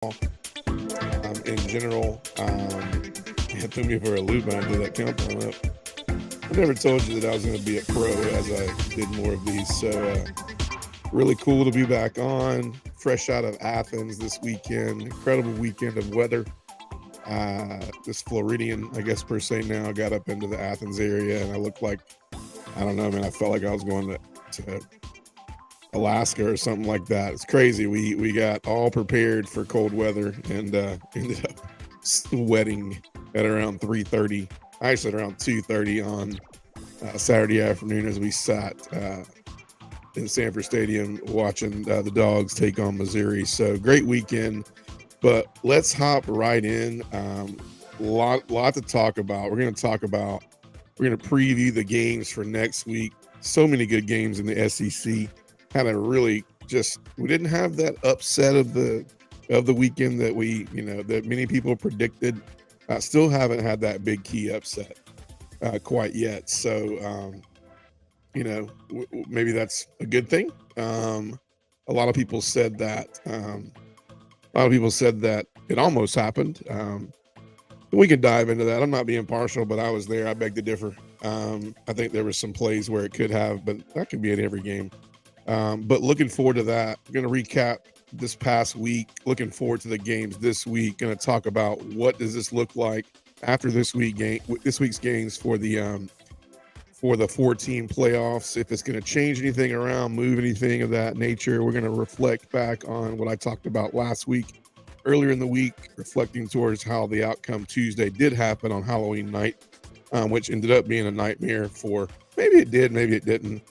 in general. It threw me for a loop when I did that countdown up. I never told you that I was going to be a pro as I did more of these. So, really cool to be back on, fresh out of Athens this weekend. Incredible weekend of weather. This Floridian, I guess per se now, got up into the Athens area, and I looked like, I don't know, man, I felt like I was going to Alaska or something like that. It's crazy. We got all prepared for cold weather and ended up sweating at around 3:30. Actually, at around 2:30 on Saturday afternoon as we sat in Sanford Stadium watching the Dogs take on Missouri. So great weekend. But let's hop right in. Lot to talk about. We're going to preview the games for next week. So many good games in the SEC. Had a really we didn't have that upset of the weekend that that many people predicted. Still haven't had that big key upset quite yet. So maybe that's a good thing. A lot of people said that. A lot of people said that it almost happened. We could dive into that. I'm not being partial, but I was there. I beg to differ. I think there were some plays where it could have, but that could be in every game. But looking forward to that. I'm going to recap this past week. Looking forward to the games this week. Going to talk about what does this look like after this week's games for the 14 playoffs. If it's going to change anything around, move anything of that nature. We're going to reflect back on what I talked about last week, earlier in the week, reflecting towards how the outcome Tuesday did happen on Halloween night, which ended up being a nightmare for maybe it did, maybe it didn't.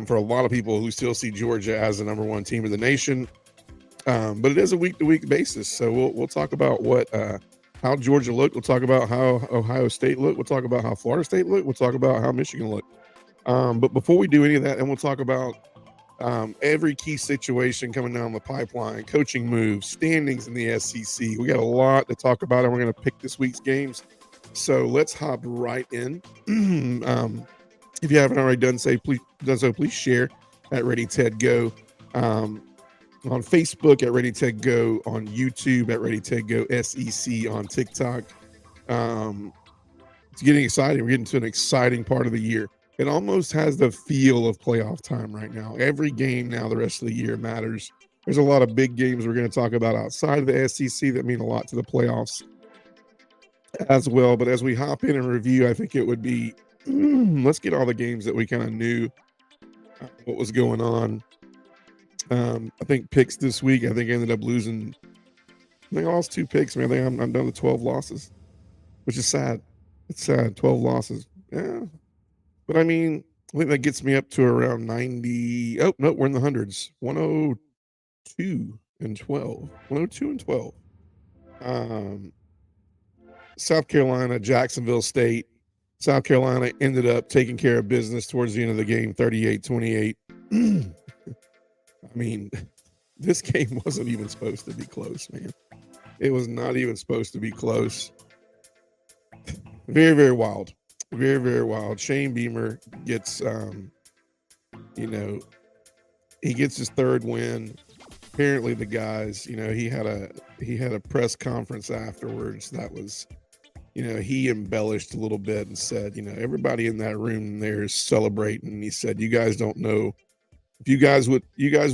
For a lot of people who still see Georgia as the number one team of the nation. But it is a week-to-week basis. So we'll talk about how Georgia looked. We'll talk about how Ohio State looked. We'll talk about how Florida State looked. We'll talk about how Michigan looked. But before we do any of that, and we'll talk about every key situation coming down the pipeline, coaching moves, standings in the SEC. We got a lot to talk about, and we're going to pick this week's games. So let's hop right in. If you haven't already done so, please share at Ready Ted Go. On Facebook at Ready Ted Go, on YouTube at Ready Ted Go SEC, on TikTok. It's getting exciting. We're getting to an exciting part of the year. It almost has the feel of playoff time right now. Every game now the rest of the year matters. There's a lot of big games we're going to talk about outside of the SEC that mean a lot to the playoffs as well. But as we hop in and review, I think it would be let's get all the games that we kind of knew what was going on. I think picks this week, I think I ended up losing. I think I lost 2 picks, man. I think I'm down to 12 losses, which is sad. It's sad, 12 losses. Yeah. But I mean, I think that gets me up to around 90. Oh, no, we're in the hundreds. 102 and 12. 102 and 12. South Carolina, Jacksonville State. South Carolina ended up taking care of business towards the end of the game, 38-28. I mean, this game wasn't even supposed to be close, man. It was not even supposed to be close. Very, very wild. Very, very wild. Shane Beamer gets, he gets his 3rd win. Apparently the guys, he had a press conference afterwards that was, he embellished a little bit and said, everybody in that room there is celebrating. He said, you guys don't know. If you guys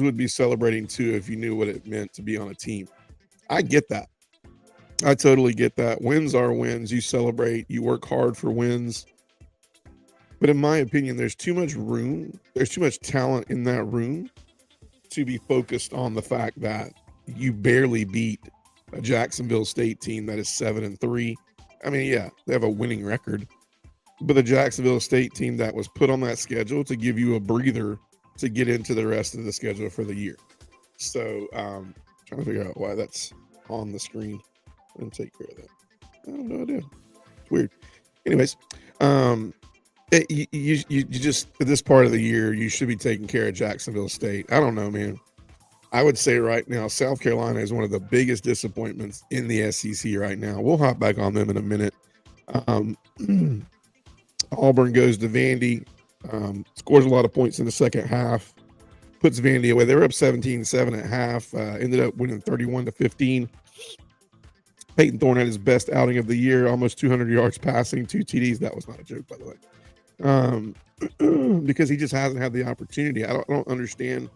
would be celebrating too if you knew what it meant to be on a team. I get that. I totally get that. Wins are wins. You celebrate. You work hard for wins. But in my opinion, there's too much room. There's too much talent in that room to be focused on the fact that you barely beat a Jacksonville State team that is 7-3. I mean, yeah, they have a winning record. But the Jacksonville State team that was put on that schedule to give you a breather to get into the rest of the schedule for the year. So trying to figure out why that's on the screen. I'm going to take care of that. I have no idea. It's weird. Anyways, you just, at this part of the year, you should be taking care of Jacksonville State. I don't know, man. I would say right now, South Carolina is one of the biggest disappointments in the SEC right now. We'll hop back on them in a minute. Auburn goes to Vandy, scores a lot of points in the second half. puts Vandy away. They were up 17-7 at half. Ended up winning 31-15. Peyton Thorne had his best outing of the year, almost 200 yards passing, 2 TDs. That was not a joke, by the way, because he just hasn't had the opportunity. I don't understand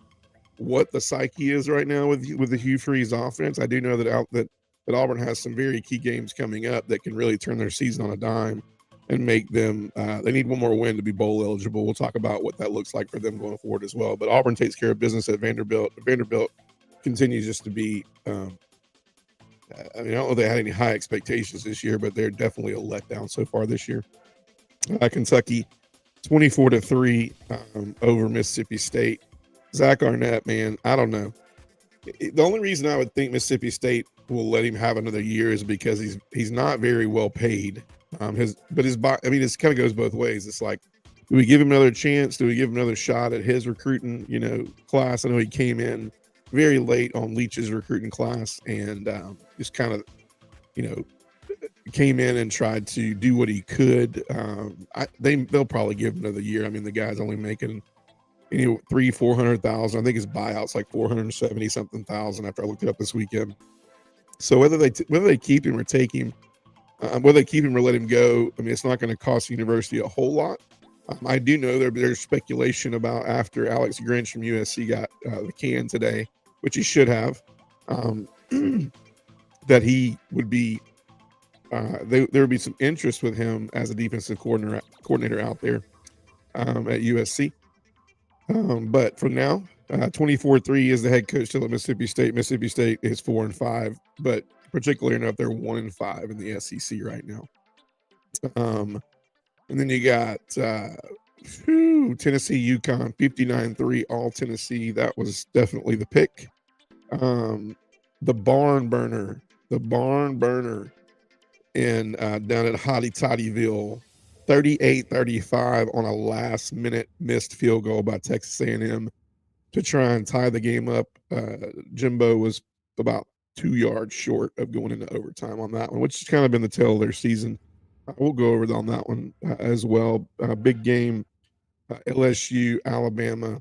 what the psyche is right now with the Hugh Freeze offense. I do know that Auburn has some very key games coming up that can really turn their season on a dime and make them. They need one more win to be bowl eligible. We'll talk about what that looks like for them going forward as well. But Auburn takes care of business at Vanderbilt. Vanderbilt continues just to be. I don't know if they had any high expectations this year, but they're definitely a letdown so far this year. Kentucky, 24-3 over Mississippi State. Zach Arnett, man, I don't know. The only reason I would think Mississippi State will let him have another year is because he's not very well paid. This kind of goes both ways. It's like, do we give him another chance? Do we give him another shot at his recruiting, class? I know he came in very late on Leach's recruiting class and just kind of, came in and tried to do what he could. They'll probably give him another year. I mean, the guy's only making $300,000-$400,000. I think his buyout's like $470 something thousand after I looked it up this weekend. So whether they keep him or take him, whether they keep him or let him go, I mean, it's not going to cost the university a whole lot. I do know there's speculation about after Alex Grinch from USC got the can today, which he should have, that he would be there would be some interest with him as a defensive coordinator out there at USC. But for now, 24-3 is the head coach still at Mississippi State. Mississippi State is 4-5, but particularly enough, they're 1-5 in the SEC right now. And then you got Tennessee, UConn, 59-3, all Tennessee. That was definitely the pick. The barn burner in down at Hotty Toddyville, 38-35 on a last-minute missed field goal by Texas A&M to try and tie the game up. Jimbo was about 2 yards short of going into overtime on that one, which has kind of been the tale of their season. We'll go over on that one as well. Big game, LSU, Alabama.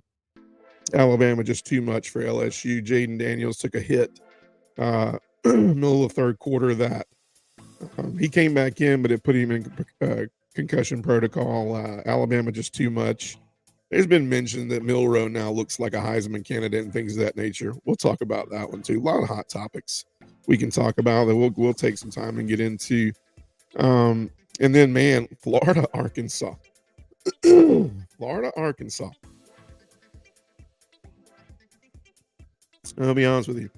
Alabama just too much for LSU. Jaden Daniels took a hit middle of the third quarter that he came back in, but it put him in concussion protocol. Alabama just too much. There's been mention that Milroe now looks like a Heisman candidate and things of that nature. We'll talk about that one too. A lot of hot topics we can talk about that we'll take some time and get into. And then, man, Florida, Arkansas. Florida, Arkansas. I'll be honest with you.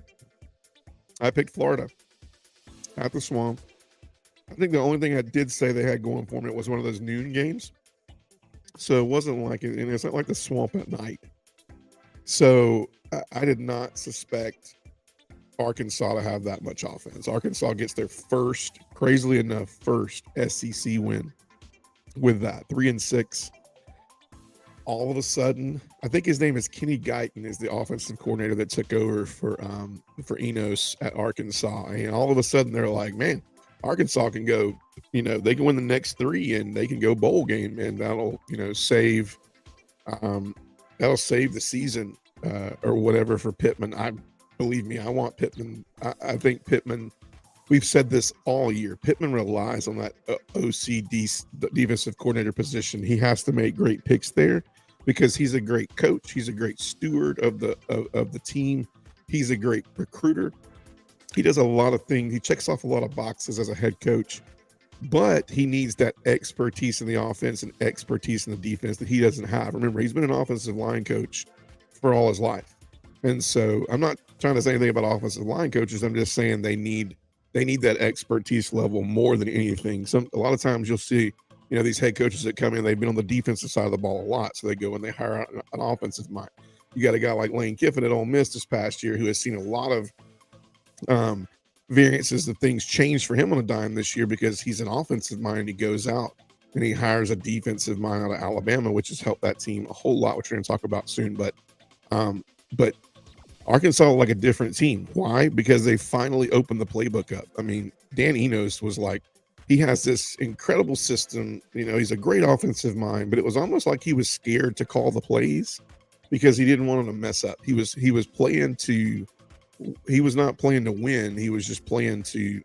I picked Florida at the Swamp. I think the only thing I did say they had going for them, it was one of those noon games. So it wasn't like it, and it's not like the Swamp at night. So I did not suspect Arkansas to have that much offense. Arkansas gets their first, crazily enough, first SEC win with that 3-6. All of a sudden, I think his name is Kenny Guyton, is the offensive coordinator that took over for Enos at Arkansas. And all of a sudden, they're like, man, Arkansas can go, they can win the next 3 and they can go bowl game, and that'll, save the season or whatever for Pittman. Believe me, I want Pittman. I think Pittman, we've said this all year, Pittman relies on that OCD defensive coordinator position. He has to make great picks there because he's a great coach. He's a great steward of the team. He's a great recruiter. He does a lot of things. He checks off a lot of boxes as a head coach, but he needs that expertise in the offense and expertise in the defense that he doesn't have. Remember, he's been an offensive line coach for all his life. And so I'm not trying to say anything about offensive line coaches. I'm just saying they need that expertise level more than anything. A lot of times you'll see, these head coaches that come in, they've been on the defensive side of the ball a lot. So they go and they hire out an offensive mind. You got a guy like Lane Kiffin at Ole Miss this past year who has seen a lot of variances of things change for him on a dime this year because he's an offensive mind. He goes out and he hires a defensive mind out of Alabama, which has helped that team a whole lot, which we're going to talk about soon. But Arkansas like a different team. Why? Because they finally opened the playbook up. I mean, Dan Enos was like, he has this incredible system. He's a great offensive mind, but it was almost like he was scared to call the plays because he didn't want him to mess up. He was playing to he was not playing to win. He was just playing to,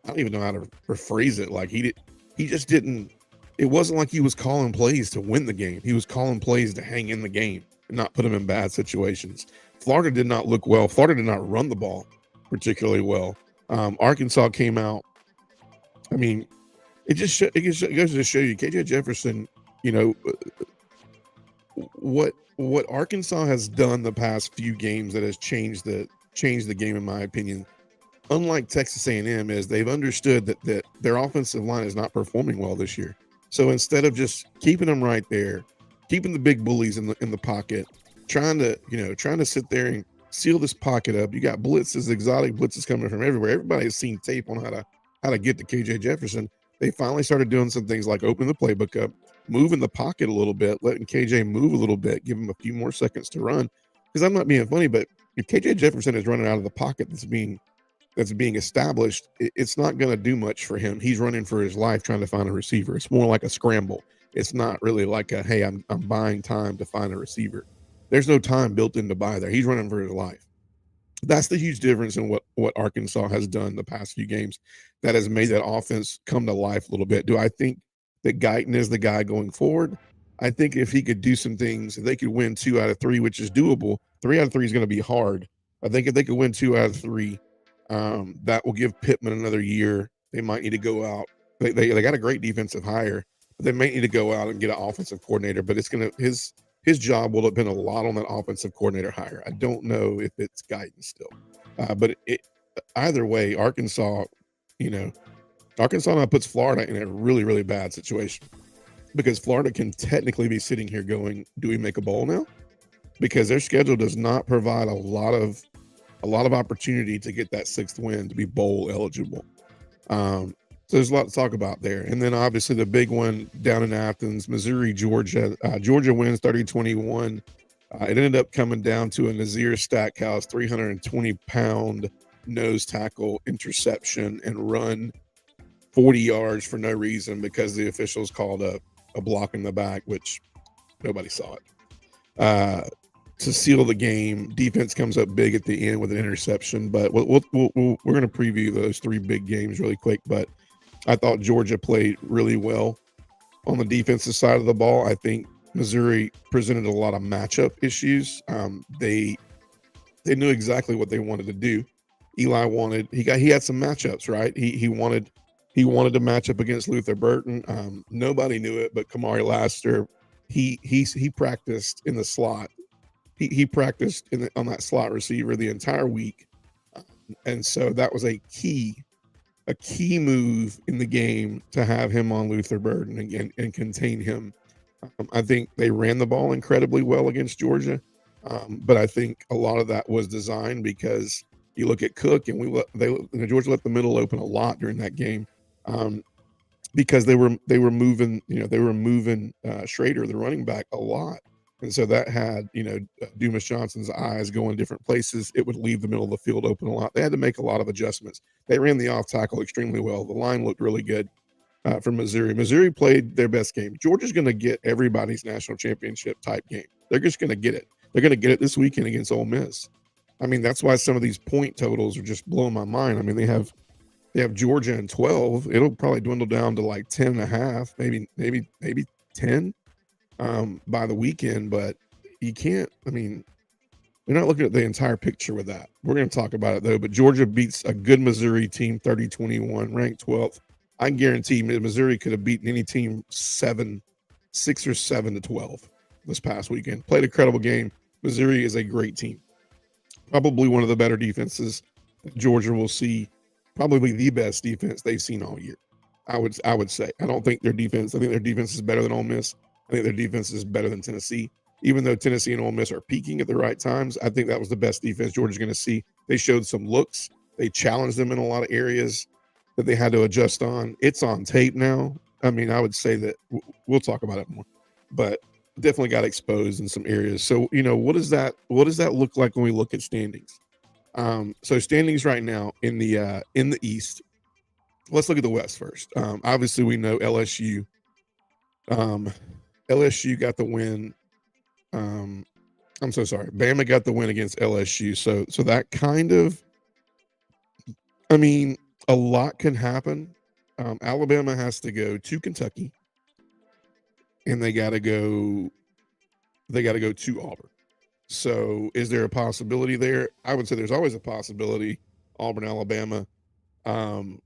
I don't even know how to rephrase it. Like he just didn't. It wasn't like he was calling plays to win the game. He was calling plays to hang in the game and not put him in bad situations. Florida did not look well. Florida did not run the ball particularly well. Arkansas came out. I mean, it goes to show you, KJ Jefferson. You know what Arkansas has done the past few games that has changed the game, in my opinion. Unlike Texas A&M, is they've understood that their offensive line is not performing well this year. So instead of just keeping them right there, keeping the big bullies in the pocket, trying to sit there and seal this pocket up, you got blitzes, exotic blitzes coming from everywhere. Everybody has seen tape on how to get to KJ Jefferson. They finally started doing some things like opening the playbook up, moving the pocket a little bit, letting KJ move a little bit, give him a few more seconds to run. Because I'm not being funny, but if KJ Jefferson is running out of the pocket that's being established, it's not going to do much for him. He's running for his life trying to find a receiver. It's more like a scramble. It's not really like a, hey, I'm buying time to find a receiver. There's no time built in to buy there. He's running for his life. That's the huge difference in what Arkansas has done the past few games that has made that offense come to life a little bit. Do I think that Guyton is the guy going forward? I think if he could do some things, if they could win 2 out of 3, which is doable. 3 out of 3 is going to be hard. I think if they could win 2 out of 3, that will give Pittman another year. They might need to go out. They got a great defensive hire, but they may need to go out and get an offensive coordinator. But it's gonna his job will depend a lot on that offensive coordinator hire. I don't know if it's Guyton still, but either way, Arkansas now puts Florida in a really, really bad situation because Florida can technically be sitting here going, "Do we make a bowl now?" Because their schedule does not provide a lot of opportunity to get that 6th win to be bowl eligible. So there's a lot to talk about there. And then obviously the big one down in Athens, Missouri, Georgia. Georgia wins 30-21. It ended up coming down to a Nazir Stackhouse 320-pound nose tackle interception and run 40 yards for no reason because the officials called a block in the back, which nobody saw it. To seal the game, defense comes up big at the end with an interception. But we're going to preview those 3 big games really quick. But I thought Georgia played really well on the defensive side of the ball. I think Missouri presented a lot of matchup issues. They knew exactly what they wanted to do. Eli he had some matchups, right? He wanted to match up against Luther Burton. Nobody knew it, but Kamari Lassiter, he practiced in the slot. He practiced on that slot receiver the entire week, and so that was a key move in the game to have him on Luther Burden and contain him. I think they ran the ball incredibly well against Georgia, but I think a lot of that was designed because you look at Cook and Georgia left the middle open a lot during that game because they were moving Schrader, the running back, a lot. And so that had, Dumas Johnson's eyes going different places. It would leave the middle of the field open a lot. They had to make a lot of adjustments. They ran the off tackle extremely well. The line looked really good for Missouri. Missouri played their best game. Georgia's going to get everybody's national championship type game. They're just going to get it. They're going to get it this weekend against Ole Miss. I mean, that's why some of these point totals are just blowing my mind. I mean, they have Georgia in 12. It'll probably dwindle down to like 10.5, maybe 10. By the weekend, but you can't, you're not looking at the entire picture with that. We're going to talk about it though, but Georgia beats a good Missouri team 30-21, ranked 12th. I can guarantee Missouri could have beaten any team 6 or 7-12 this past weekend. Played a credible game. Missouri is a great team. Probably one of the better defenses that Georgia will see, probably the best defense they've seen all year. I would say. I think their defense is better than Ole Miss. I think their defense is better than Tennessee. Even though Tennessee and Ole Miss are peaking at the right times, I think that was the best defense Georgia's going to see. They showed some looks. They challenged them in a lot of areas that they had to adjust on. It's on tape now. I would say that we'll talk about it more, but definitely got exposed in some areas. So, what does that look like when we look at standings? So standings right now in the East. Let's look at the West first. Obviously, we know LSU. LSU got the win I'm so sorry. Bama got the win against LSU. So that kind of, I mean, a lot can happen. Alabama has to go to Kentucky, and they got to go to Auburn. So is there a possibility there? I would say there's always a possibility. Auburn, Alabama. Um,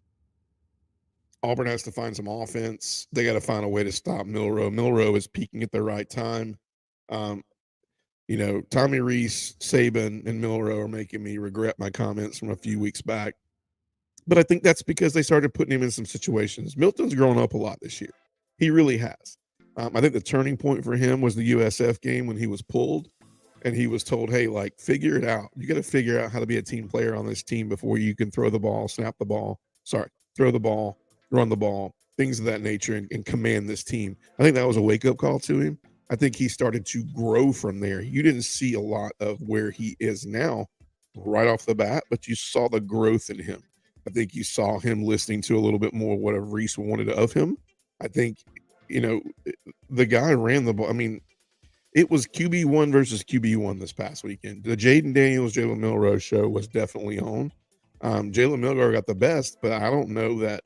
Auburn has to find some offense. They got to find a way to stop Milroe. Milroe is peaking at the right time. Um, Tommy Rees, Saban, and Milroe are making me regret my comments from a few weeks back. But I think that's because they started putting him in some situations. Milton's grown up a lot this year. He really has. I think the turning point for him was the USF game when he was pulled and he was told, hey, like, figure it out. You got to figure out how to be a team player on this team before you can throw the ball, throw the ball, run the ball, things of that nature, and command this team. I think that was a wake up call to him. I think he started to grow from there. You didn't see a lot of where he is now right off the bat, but you saw the growth in him. I think you saw him listening to a little bit more what Reese wanted of him. I think, the guy ran the ball. I mean, it was QB1 versus QB1 this past weekend. The Jaden Daniels, Jalen Milroe show was definitely on. Jalen Milroe got the best, but I don't know that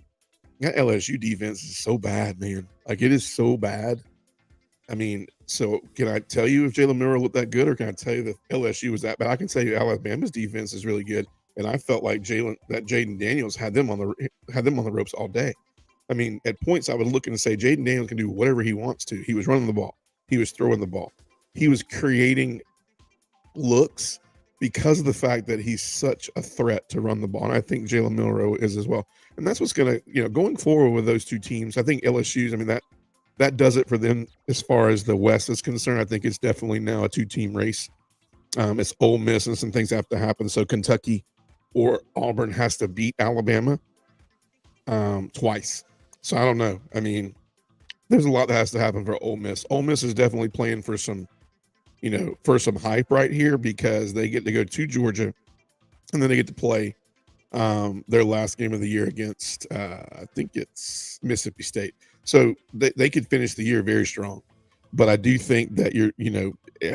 LSU defense is so bad, man. Like, it is so bad. I mean, so can I tell you if Jalen Milroe looked that good, or can I tell you that LSU was that bad? I can tell you Alabama's defense is really good, and I felt like Jaden Daniels had them on the ropes all day. I mean, at points I would look and say Jaden Daniels can do whatever he wants to. He was running the ball. He was throwing the ball. He was creating looks because of the fact that he's such a threat to run the ball. And I think Jalen Milroe is as well. And that's what's going to, going forward with those two teams. I think LSU's, I mean, that does it for them as far as the West is concerned. I think it's definitely now a two-team race. It's Ole Miss and some things have to happen. So Kentucky or Auburn has to beat Alabama twice. So I don't know. I mean, there's a lot that has to happen for Ole Miss. Ole Miss is definitely playing for some hype right here because they get to go to Georgia and then they get to play their last game of the year against, I think it's Mississippi State. So they could finish the year very strong. But I do think that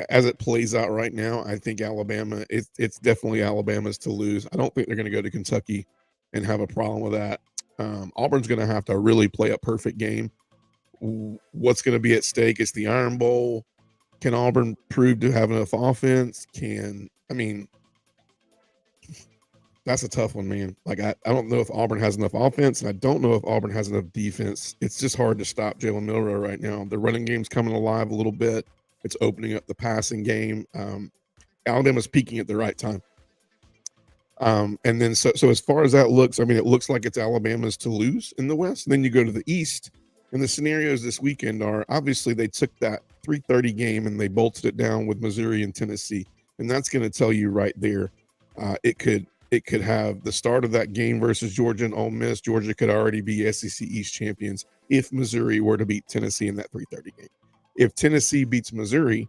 as it plays out right now, I think Alabama, it's definitely Alabama's to lose. I don't think they're going to go to Kentucky and have a problem with that. Auburn's going to have to really play a perfect game. What's going to be at stake is the Iron Bowl. Can Auburn prove to have enough offense? That's a tough one, man. Like, I don't know if Auburn has enough offense, and I don't know if Auburn has enough defense. It's just hard to stop Jalen Milroe right now. The running game's coming alive a little bit. It's opening up the passing game. Alabama's peaking at the right time. And then so as far as that looks, I mean, it looks like it's Alabama's to lose in the West. And then you go to the East, and the scenarios this weekend are obviously they took that 3:30 game and they bolted it down with Missouri and Tennessee, and that's going to tell you right there. It could have the start of that game versus Georgia and Ole Miss. Georgia could already be SEC East champions if Missouri were to beat Tennessee in that 3:30 game. If Tennessee beats Missouri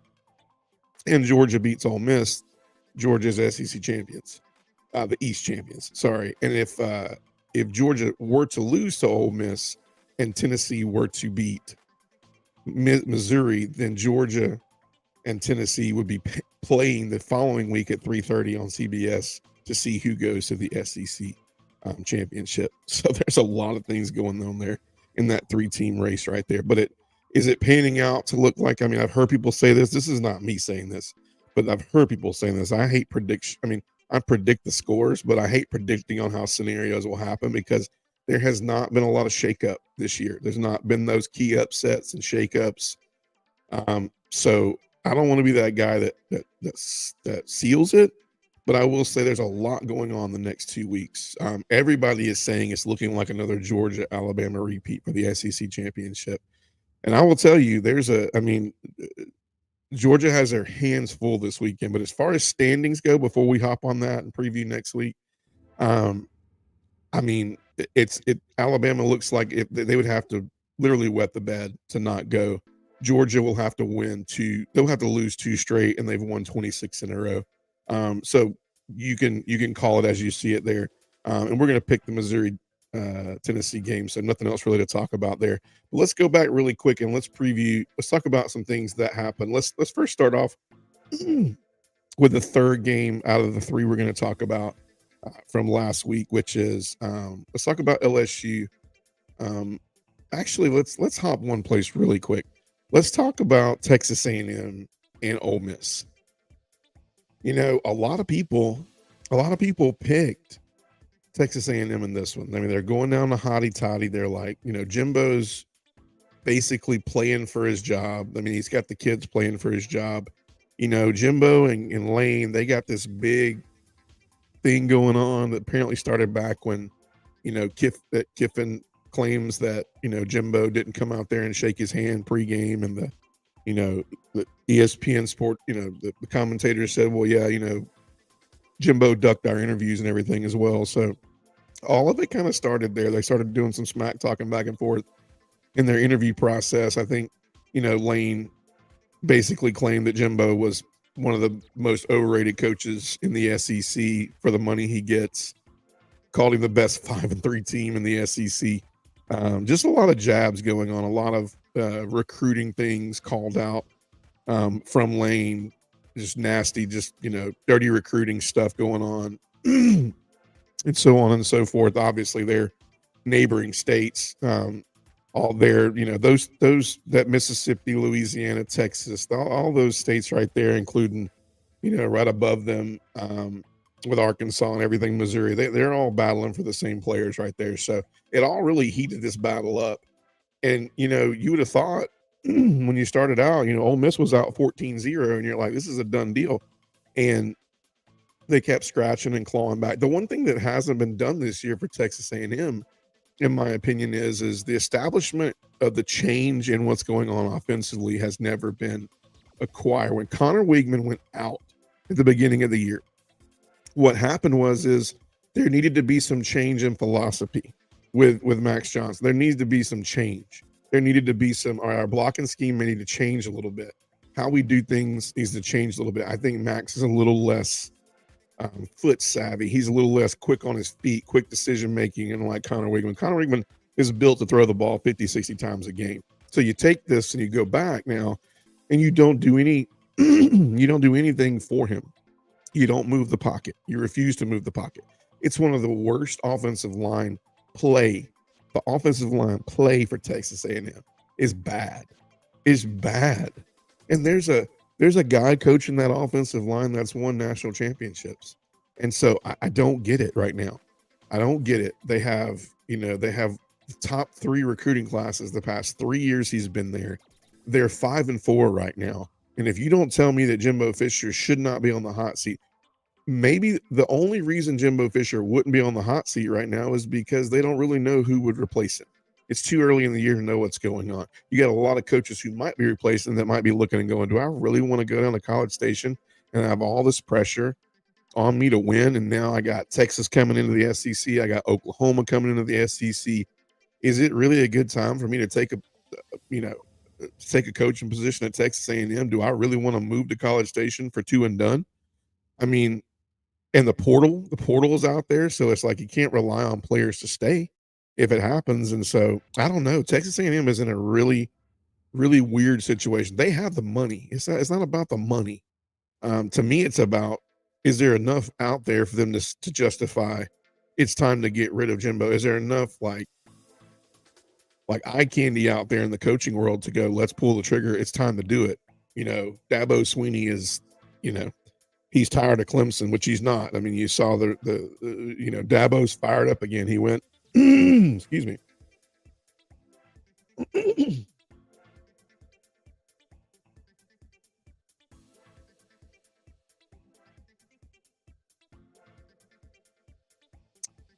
and Georgia beats Ole Miss, Georgia's SEC champions, the East champions. Sorry, and if Georgia were to lose to Ole Miss and Tennessee were to beat Missouri, then Georgia and Tennessee would be playing the following week at 3:30 on CBS to see who goes to the SEC championship. So there's a lot of things going on there in that 3-team race right there. But is it panning out to look like, I mean, I've heard people say this. This is not me saying this, but I've heard people saying this. I hate prediction. I mean, I predict the scores, but I hate predicting on how scenarios will happen because there has not been a lot of shakeup this year. There's not been those key upsets and shakeups. So I don't want to be that guy that seals it. But I will say there's a lot going on the next 2 weeks. Everybody is saying it's looking like another Georgia-Alabama repeat for the SEC championship. And I will tell you, Georgia has their hands full this weekend. But as far as standings go, before we hop on that and preview next week, Alabama looks like they would have to literally wet the bed to not go. Georgia will have to they'll have to lose 2 straight, and they've won 26 in a row. So you can call it as you see it there. And we're going to pick the Missouri Tennessee game. So nothing else really to talk about there. But let's go back really quick and let's talk about some things that happened. Let's first start off with the third game out of the three we're going to talk about from last week, which is let's talk about LSU. Um, actually, let's hop one place really quick. Let's talk about Texas A&M and Ole Miss. You know, a lot of people picked Texas A&M in this one. I mean, they're going down the hotty toddy. They're like, Jimbo's basically playing for his job. I mean, he's got the kids playing for his job. Jimbo and Lane, they got this big thing going on that apparently started back when, Kiffin claims that, Jimbo didn't come out there and shake his hand pregame, and the ESPN sport, the commentators said, well, yeah, Jimbo ducked our interviews and everything as well. So all of it kind of started there. They started doing some smack talking back and forth in their interview process. I think, Lane basically claimed that Jimbo was one of the most overrated coaches in the SEC for the money he gets, called him the best 5-3 team in the SEC. Just a lot of jabs going on, a lot of recruiting things called out from Lane, just nasty, just, dirty recruiting stuff going on and so on and so forth. Obviously, they're neighboring states. All there, those that Mississippi, Louisiana, Texas, all those states right there, including, right above them with Arkansas and everything, Missouri, they're all battling for the same players right there. So it all really heated this battle up. And, you would have thought when you started out, Ole Miss was out 14-0, and you're like, this is a done deal. And they kept scratching and clawing back. The one thing that hasn't been done this year for Texas A&M, in my opinion, is the establishment of the change in what's going on offensively has never been acquired. When Connor Weigman went out at the beginning of the year, what happened is there needed to be some change in philosophy with Max Johnson. There needs to be some change. There needed to be our blocking scheme may need to change a little bit. How we do things needs to change a little bit. I think Max is a little less foot savvy. He's a little less quick on his feet, quick decision making, and like Connor Weigman. Connor Weigman is built to throw the ball 50, 60 times a game. So you take this and you go back now, and you don't do anything for him. You don't move the pocket. You refuse to move the pocket. It's one of the worst offensive line play. The offensive line play for Texas A&M is bad. Is bad. And there's a guy coaching that offensive line that's won national championships. And so I don't get it right now. I don't get it. They have the top 3 recruiting classes the past 3 years he's been there. They're 5-4 right now. And if you don't tell me that Jimbo Fisher should not be on the hot seat, maybe the only reason Jimbo Fisher wouldn't be on the hot seat right now is because they don't really know who would replace him. It's too early in the year to know what's going on. You got a lot of coaches who might be replacing that might be looking and going, do I really want to go down to College Station and have all this pressure on me to win? And now I got Texas coming into the SEC. I got Oklahoma coming into the SEC. Is it really a good time for me to take a coaching position at Texas A&M? Do I really want to move to College Station for 2 and done? I mean, and the portal is out there. So it's like, you can't rely on players to stay if it happens. And so I don't know. Texas A&M is in a really, really weird situation. They have the money. It's not about the money. To me, it's about, is there enough out there for them to justify it's time to get rid of Jimbo? Is there enough like eye candy out there in the coaching world to go, let's pull the trigger. It's time to do it. Dabo Swinney is, he's tired of Clemson, which he's not. I mean, you saw the Dabo's fired up again. He went, excuse me.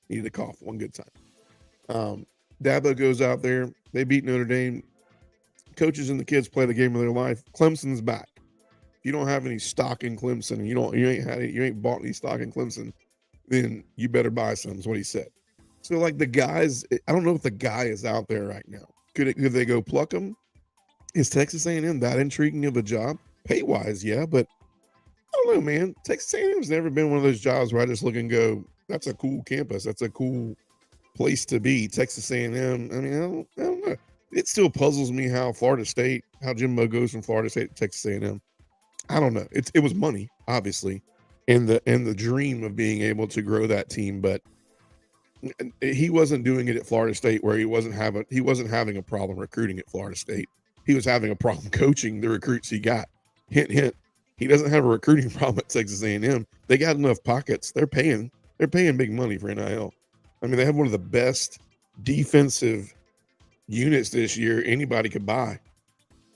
Needed a cough. One good time. Dabo goes out there. They beat Notre Dame. Coaches and the kids play the game of their life. Clemson's back. If you don't have any stock in Clemson, and you ain't bought any stock in Clemson, then you better buy some, is what he said. So like the guys, I don't know if the guy is out there right now. Could they go pluck him? Is Texas A&M that intriguing of a job? Pay wise, yeah, but I don't know, man. Texas A&M's never been one of those jobs where I just look and go, that's a cool campus. That's a cool place to be. Texas A&M. I mean, I don't know. It still puzzles me how Jimbo goes from Florida State to Texas A&M. I don't know. It was money, obviously, and the dream of being able to grow that team, but he wasn't doing it at Florida State where he wasn't having a problem recruiting at Florida State. He was having a problem coaching the recruits he got. Hint, hint. He doesn't have a recruiting problem at Texas A&M. They got enough pockets. They're paying big money for NIL. I mean, they have one of the best defensive units this year anybody could buy.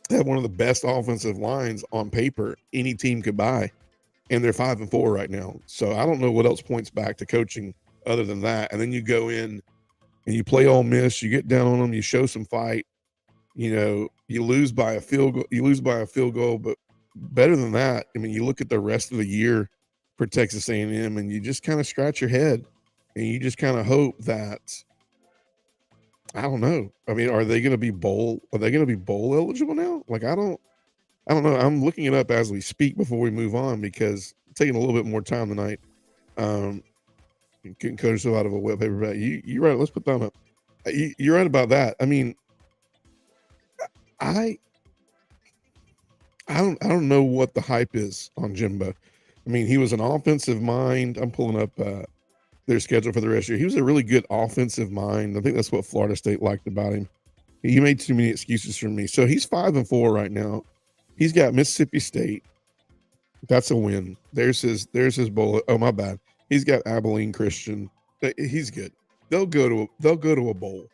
They have one of the best offensive lines on paper any team could buy, and they're 5-4 right now. So I don't know what else points back to coaching other than that. And then you go in and you play Ole Miss, you get down on them, you show some fight, you lose by a field goal, but better than that, I mean, you look at the rest of the year for Texas A&M and you just kind of scratch your head and you just kind of hope that, I don't know. I mean, are they going to be bowl eligible now? Like, I don't know. I'm looking it up as we speak before we move on because it's taking a little bit more time tonight. Getting coached out of a wet paper bag. You're right. Let's put that up. You're right about that. I mean, I don't know what the hype is on Jimbo. I mean, he was an offensive mind. I'm pulling up their schedule for the rest of the year. He was a really good offensive mind. I think that's what Florida State liked about him. He made too many excuses for me. So he's 5-4 right now. He's got Mississippi State. That's a win. There's his bowl. Oh, my bad. He's got Abilene Christian. He's good. They'll go to a bowl.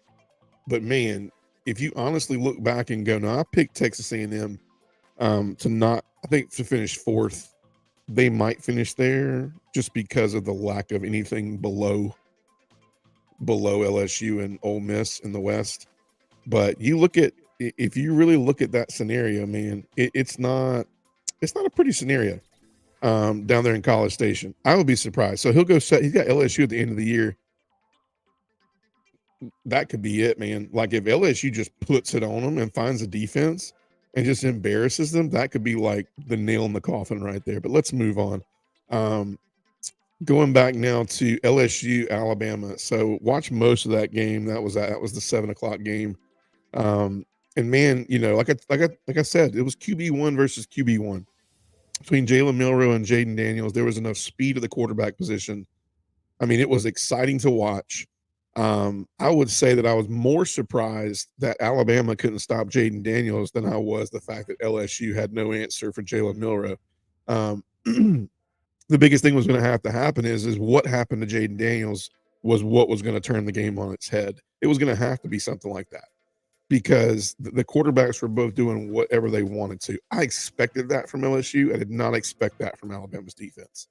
But man, if you honestly look back and go, no, I picked Texas A&M to finish fourth. They might finish there just because of the lack of anything below LSU and Ole Miss in the West. But if you really look at that scenario, man, it's not a pretty scenario down there in College Station. I would be surprised. So he's got LSU at the end of the year. That could be it, man. Like if LSU just puts it on them and finds a defense and just embarrasses them, that could be like the nail in the coffin right there. But let's move on. Going back now to LSU, Alabama. So watch most of that game. That was the 7:00 game. And man, like I said, it was QB1 versus QB1 between Jalen Milroe and Jaden Daniels. There was enough speed at the quarterback position. I mean, it was exciting to watch. I would say that I was more surprised that Alabama couldn't stop Jaden Daniels than I was the fact that LSU had no answer for Jalen Milroe. The biggest thing was going to have to happen is what happened to Jaden Daniels was what was going to turn the game on its head. It was going to have to be something like that because the quarterbacks were both doing whatever they wanted to. I expected that from LSU. I did not expect that from Alabama's defense.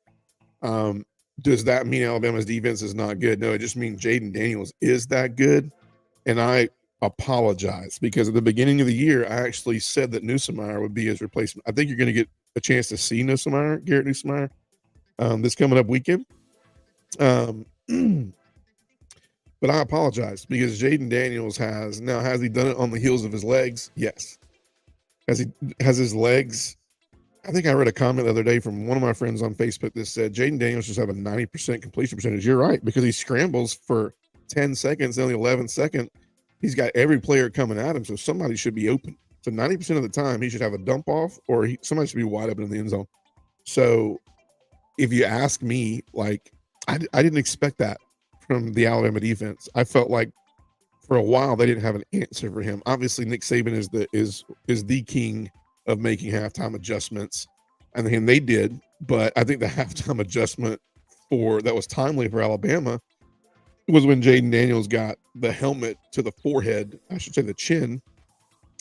Does that mean Alabama's defense is not good? No, it just means Jaden Daniels is that good. And I apologize because at the beginning of the year, I actually said that Nussmeier would be his replacement. I think you're going to get a chance to see Garrett Nussmeier, this coming up weekend. But I apologize because Jaden Daniels has he done it on the heels of his legs? Yes. Has his legs? I think I read a comment the other day from one of my friends on Facebook that said Jaden Daniels just have a 90% completion percentage. You're right, because he scrambles for 10 seconds, and the 11th second, he's got every player coming at him, so somebody should be open. So 90% of the time, he should have a dump off, or somebody should be wide open in the end zone. So if you ask me, like, I didn't expect that from the Alabama defense. I felt like for a while they didn't have an answer for him. Obviously, Nick Saban is the king of making halftime adjustments, and then they did. But I think the halftime adjustment that was timely for Alabama was when Jaden Daniels got the helmet to the forehead, I should say the chin,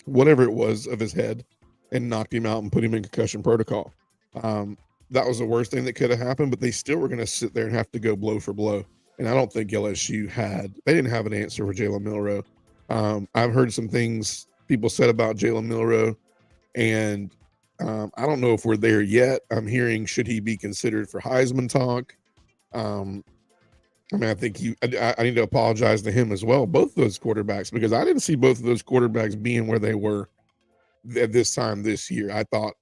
whatever it was of his head, and knocked him out and put him in concussion protocol. That was the worst thing that could have happened, but they still were going to sit there and have to go blow for blow. And I don't think LSU they didn't have an answer for Jalen Milroe. I've heard some things people said about Jalen Milroe, and I don't know if we're there yet. I'm hearing, should he be considered for Heisman talk? I mean, I think I need to apologize to him as well, both those quarterbacks, because I didn't see both of those quarterbacks being where they were at this time this year. I thought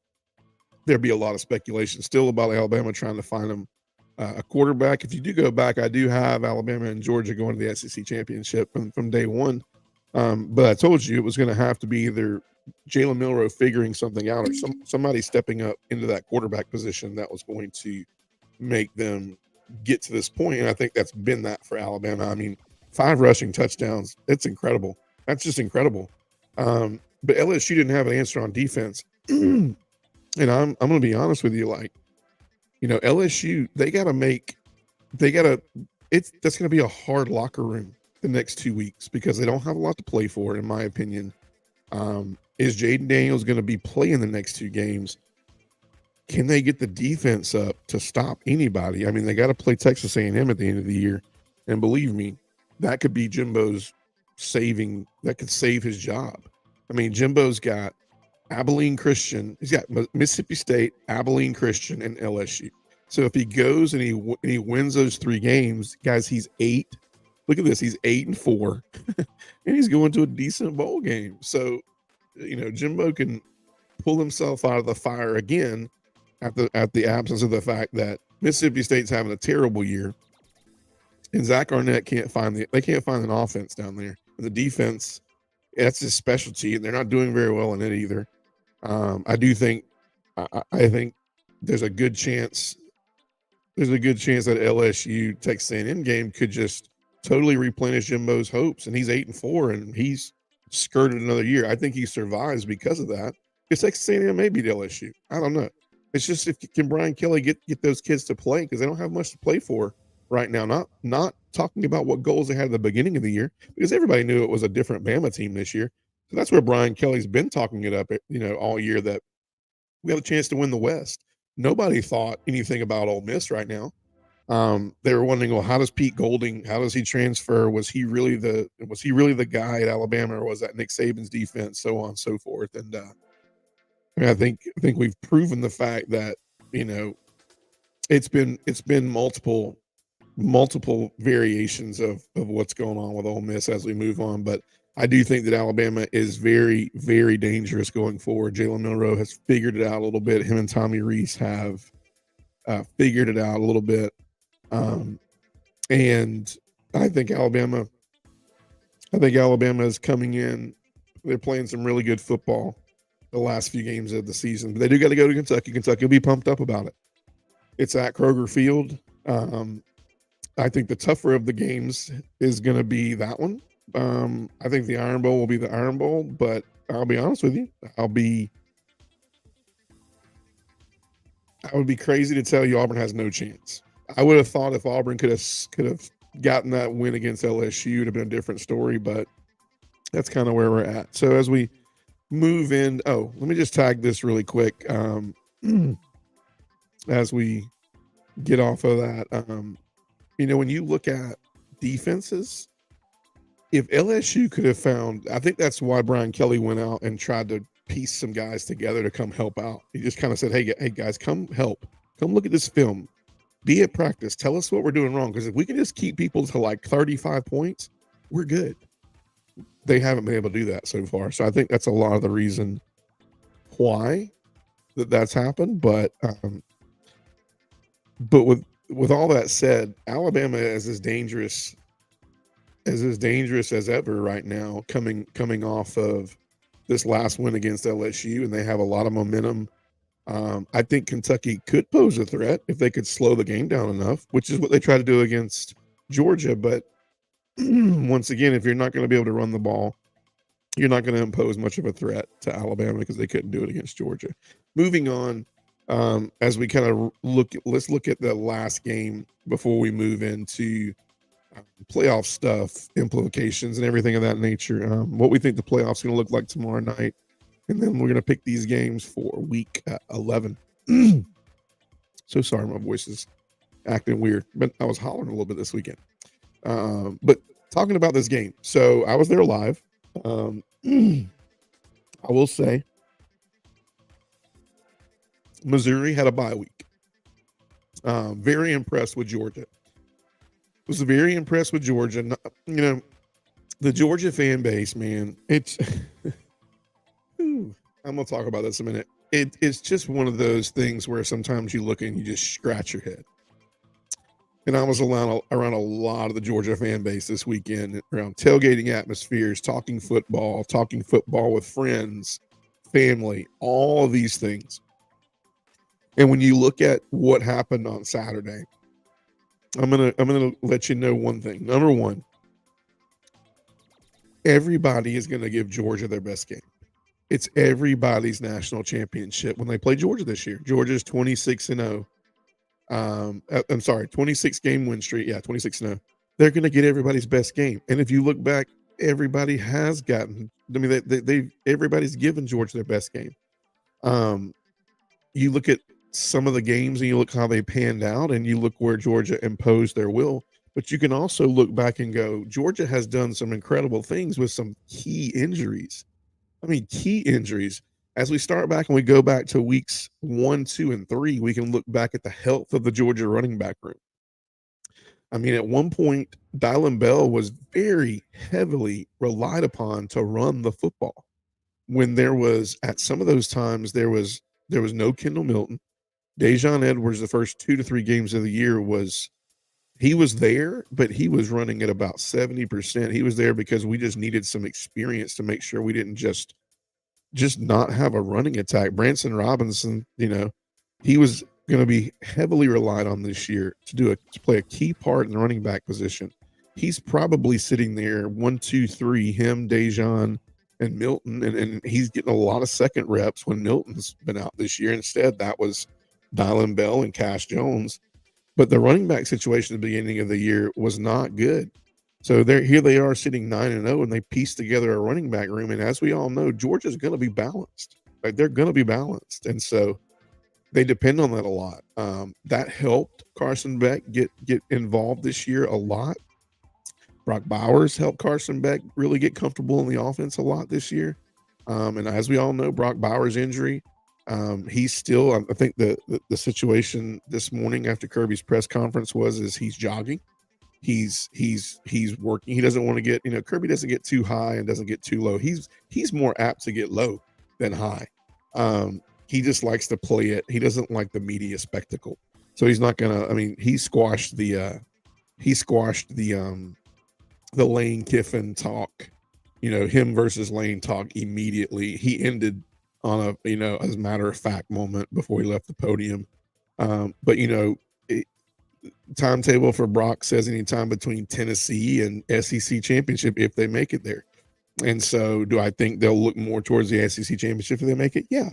there'd be a lot of speculation still about Alabama trying to find them a quarterback. If you do go back, I do have Alabama and Georgia going to the SEC championship from day one. But I told you it was going to have to be either Jalen Milroe figuring something out or somebody stepping up into that quarterback position that was going to make them get to this point. And I think that's been that for Alabama. I mean, 5 rushing touchdowns. It's incredible. That's just incredible. But LSU didn't have an answer on defense. And I'm going to be honest with you. Like, LSU, that's going to be a hard locker room the next 2 weeks because they don't have a lot to play for, in my opinion. Is Jaden Daniels going to be playing the next 2 games? Can they get the defense up to stop anybody? I mean, they got to play Texas A&M at the end of the year. And believe me, that could be Jimbo's that could save his job. I mean, Jimbo's got Abilene Christian. He's got Mississippi State, Abilene Christian, and LSU. So if he goes and he wins those 3 games, guys, he's 8. Look at this. He's 8-4, and he's going to a decent bowl game. So, Jimbo can pull himself out of the fire again at the absence of the fact that Mississippi State's having a terrible year, and Zach Arnett can't find an offense down there. The defense, that's his specialty, and they're not doing very well in it either. I think there's a good chance that LSU Texas A&M game could just totally replenish Jimbo's hopes, and he's 8-4, and he's skirted another year. I think he survives because of that. Because Texas A&M may beat LSU. I don't know. It's just can Brian Kelly get those kids to play because they don't have much to play for right now. Not talking about what goals they had at the beginning of the year because everybody knew it was a different Bama team this year. So that's where Brian Kelly's been talking it up, all year that we have a chance to win the West. Nobody thought anything about Ole Miss right now. They were wondering, well, how does Pete Golding, how does he transfer? Was he really the guy at Alabama, or was that Nick Saban's defense? So on and so forth. And I think we've proven the fact that it's been multiple variations of what's going on with Ole Miss as we move on. But I do think that Alabama is very, very dangerous going forward. Jalen Milroe has figured it out a little bit. Him and Tommy Rees have figured it out a little bit. And I think Alabama is coming in. They're playing some really good football the last few games of the season. But they do got to go to Kentucky. Kentucky will be pumped up about it. It's at Kroger Field. I think the tougher of the games is going to be that one. I think the Iron Bowl will be the Iron Bowl, but I'll be honest with you. I would be crazy to tell you Auburn has no chance. I would have thought if Auburn could have gotten that win against LSU, it would have been a different story, but that's kind of where we're at. So as we move in, let me just tag this really quick. As we get off of that, when you look at defenses, if LSU could have found, I think that's why Brian Kelly went out and tried to piece some guys together to come help out. He just kind of said, hey guys, come help. Come look at this film. Be at practice. Tell us what we're doing wrong. Because if we can just keep people to like 35 points, we're good. They haven't been able to do that so far. So I think that's a lot of the reason why that's happened. But with all that said, Alabama is as dangerous as ever right now, coming off of this last win against LSU, and they have a lot of momentum. I think Kentucky could pose a threat if they could slow the game down enough, which is what they try to do against Georgia. But once again, if you're not going to be able to run the ball, you're not going to impose much of a threat to Alabama because they couldn't do it against Georgia. Moving on, as we kind of let's look at the last game before we move into playoff stuff, implications, and everything of that nature. What we think the playoffs going to look like tomorrow night. And then we're going to pick these games for week 11. So sorry, my voice is acting weird, but I was hollering a little bit this weekend. But talking about this game. So I was there live. I will say Missouri had a bye week. Very impressed with Georgia. Was very impressed with Georgia. The Georgia fan base, man, it's I'm going to talk about this in a minute. It's just one of those things where sometimes you look and you just scratch your head. and I was around a lot of the Georgia fan base this weekend, around tailgating atmospheres, talking football with friends, family, all of these things. And when you look at what happened on Saturday, I'm gonna let you know one thing. Number one, everybody is gonna give Georgia their best game. It's everybody's national championship when they play Georgia this year. Georgia's 26-0. I'm sorry, 26 game win streak. Yeah, 26-0. They're going to get everybody's best game. And if you look back, everybody has gotten. I mean, everybody's given Georgia their best game. You look at some of the games and you look how they panned out, and you look where Georgia imposed their will. But you can also look back and go, Georgia has done some incredible things with some key injuries. I mean, key injuries. As we start back and we go back to weeks 1, 2, and 3, we can look back at the health of the Georgia running back room. I mean, at one point, Dylan Bell was very heavily relied upon to run the football. When there was, at some of those times, there was no Kendall Milton. Dejon Edwards, the first 2 to 3 games of the year, he was there, but he was running at about 70%. He was there because we just needed some experience to make sure we didn't just not have a running attack. Branson Robinson, he was going to be heavily relied on this year to play a key part in the running back position. He's probably sitting there 1, 2, 3, him, Dejon, and Milton, and he's getting a lot of second reps when Milton's been out this year. Instead, that was Dylan Bell and Cash Jones. But the running back situation at the beginning of the year was not good. So here they are sitting 9-0, and they pieced together a running back room. And as we all know, Georgia's going to be balanced. Like, they're going to be balanced, and so they depend on that a lot. That helped Carson Beck get involved this year a lot. Brock Bowers helped Carson Beck really get comfortable in the offense a lot this year. And as we all know, Brock Bowers' injury. He's still. I think the situation this morning after Kirby's press conference is he's jogging. He's working. He doesn't want to get, Kirby doesn't get too high and doesn't get too low. He's more apt to get low than high. He just likes to play it. He doesn't like the media spectacle. So he's not gonna. I mean, he squashed the Lane Kiffin talk. Him versus Lane talk immediately. He ended on a as a matter of fact moment before he left the podium. But timetable for Brock says anytime between Tennessee and SEC championship if they make it there. And so do I think they'll look more towards the SEC championship if they make it? Yeah.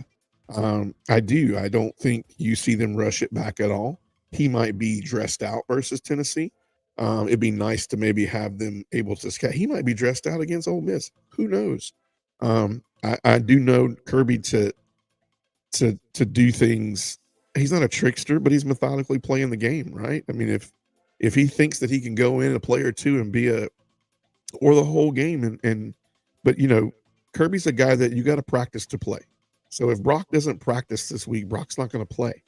I do. I don't think you see them rush it back at all. He might be dressed out versus Tennessee. It'd be nice to maybe have them able to scat. He might be dressed out against Ole Miss. Who knows? I do know Kirby to do things. He's not a trickster, but he's methodically playing the game, right? I mean, if he thinks that he can go in a play or two and be or the whole game, but Kirby's a guy that you got to practice to play. So if Brock doesn't practice this week, Brock's not going to play.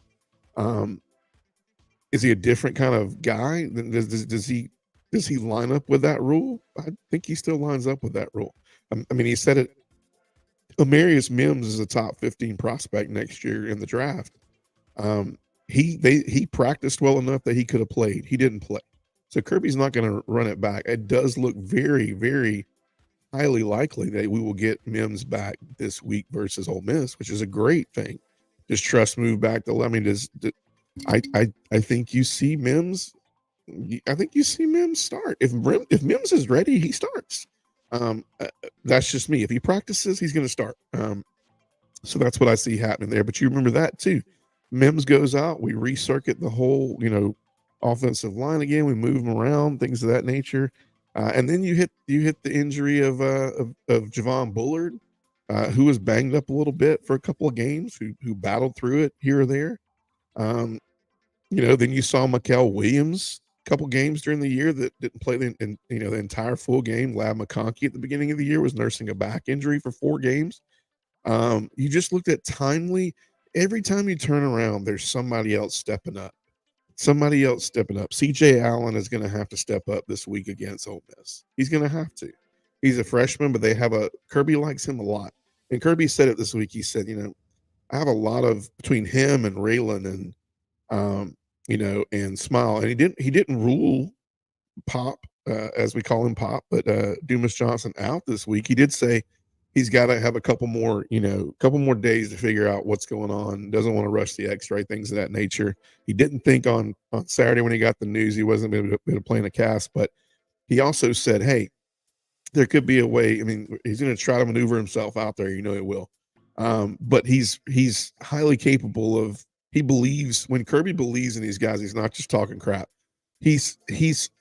Is he a different kind of guy? Does he line up with that rule? I think he still lines up with that rule. I mean, he said it. Amarius Mims is a top 15 prospect next year in the draft. He practiced well enough that he could have played. He didn't play. So Kirby's not going to run it back. It does look very, very highly likely that we will get Mims back this week versus Ole Miss, which is a great thing. Does Truss move back to? I mean, I think you see Mims. I think you see Mims start. If Mims is ready, he starts. That's just me. If he practices, he's going to start. So that's what I see happening there. But you remember that too. Mims goes out. We recircuit the whole, offensive line again. We move them around, things of that nature. And then you hit the injury of Javon Bullard, who was banged up a little bit for a couple of games, who battled through it here or there. Then you saw Mikael Williams a couple games during the year that didn't play the entire full game. Lab McConkey at the beginning of the year was nursing a back injury for 4 games. You just looked at timely. Every time you turn around, there's somebody else stepping up. CJ Allen is going to have to step up this week against Ole Miss. He's going to have to. He's a freshman, but Kirby likes him a lot. And Kirby said it this week. He said, I have a lot of between him and Raylan and smile. And he didn't rule Pop, as we call him Pop, but Dumas Johnson out this week. He did say he's got to have a couple more days to figure out what's going on. Doesn't want to rush the X-ray, things of that nature. He didn't think on Saturday when he got the news he wasn't able to play in a cast, but he also said, "Hey, there could be a way." I mean, he's going to try to maneuver himself out there. It will. But he's highly capable of. He believes when Kirby believes in these guys. He's not just talking crap. He's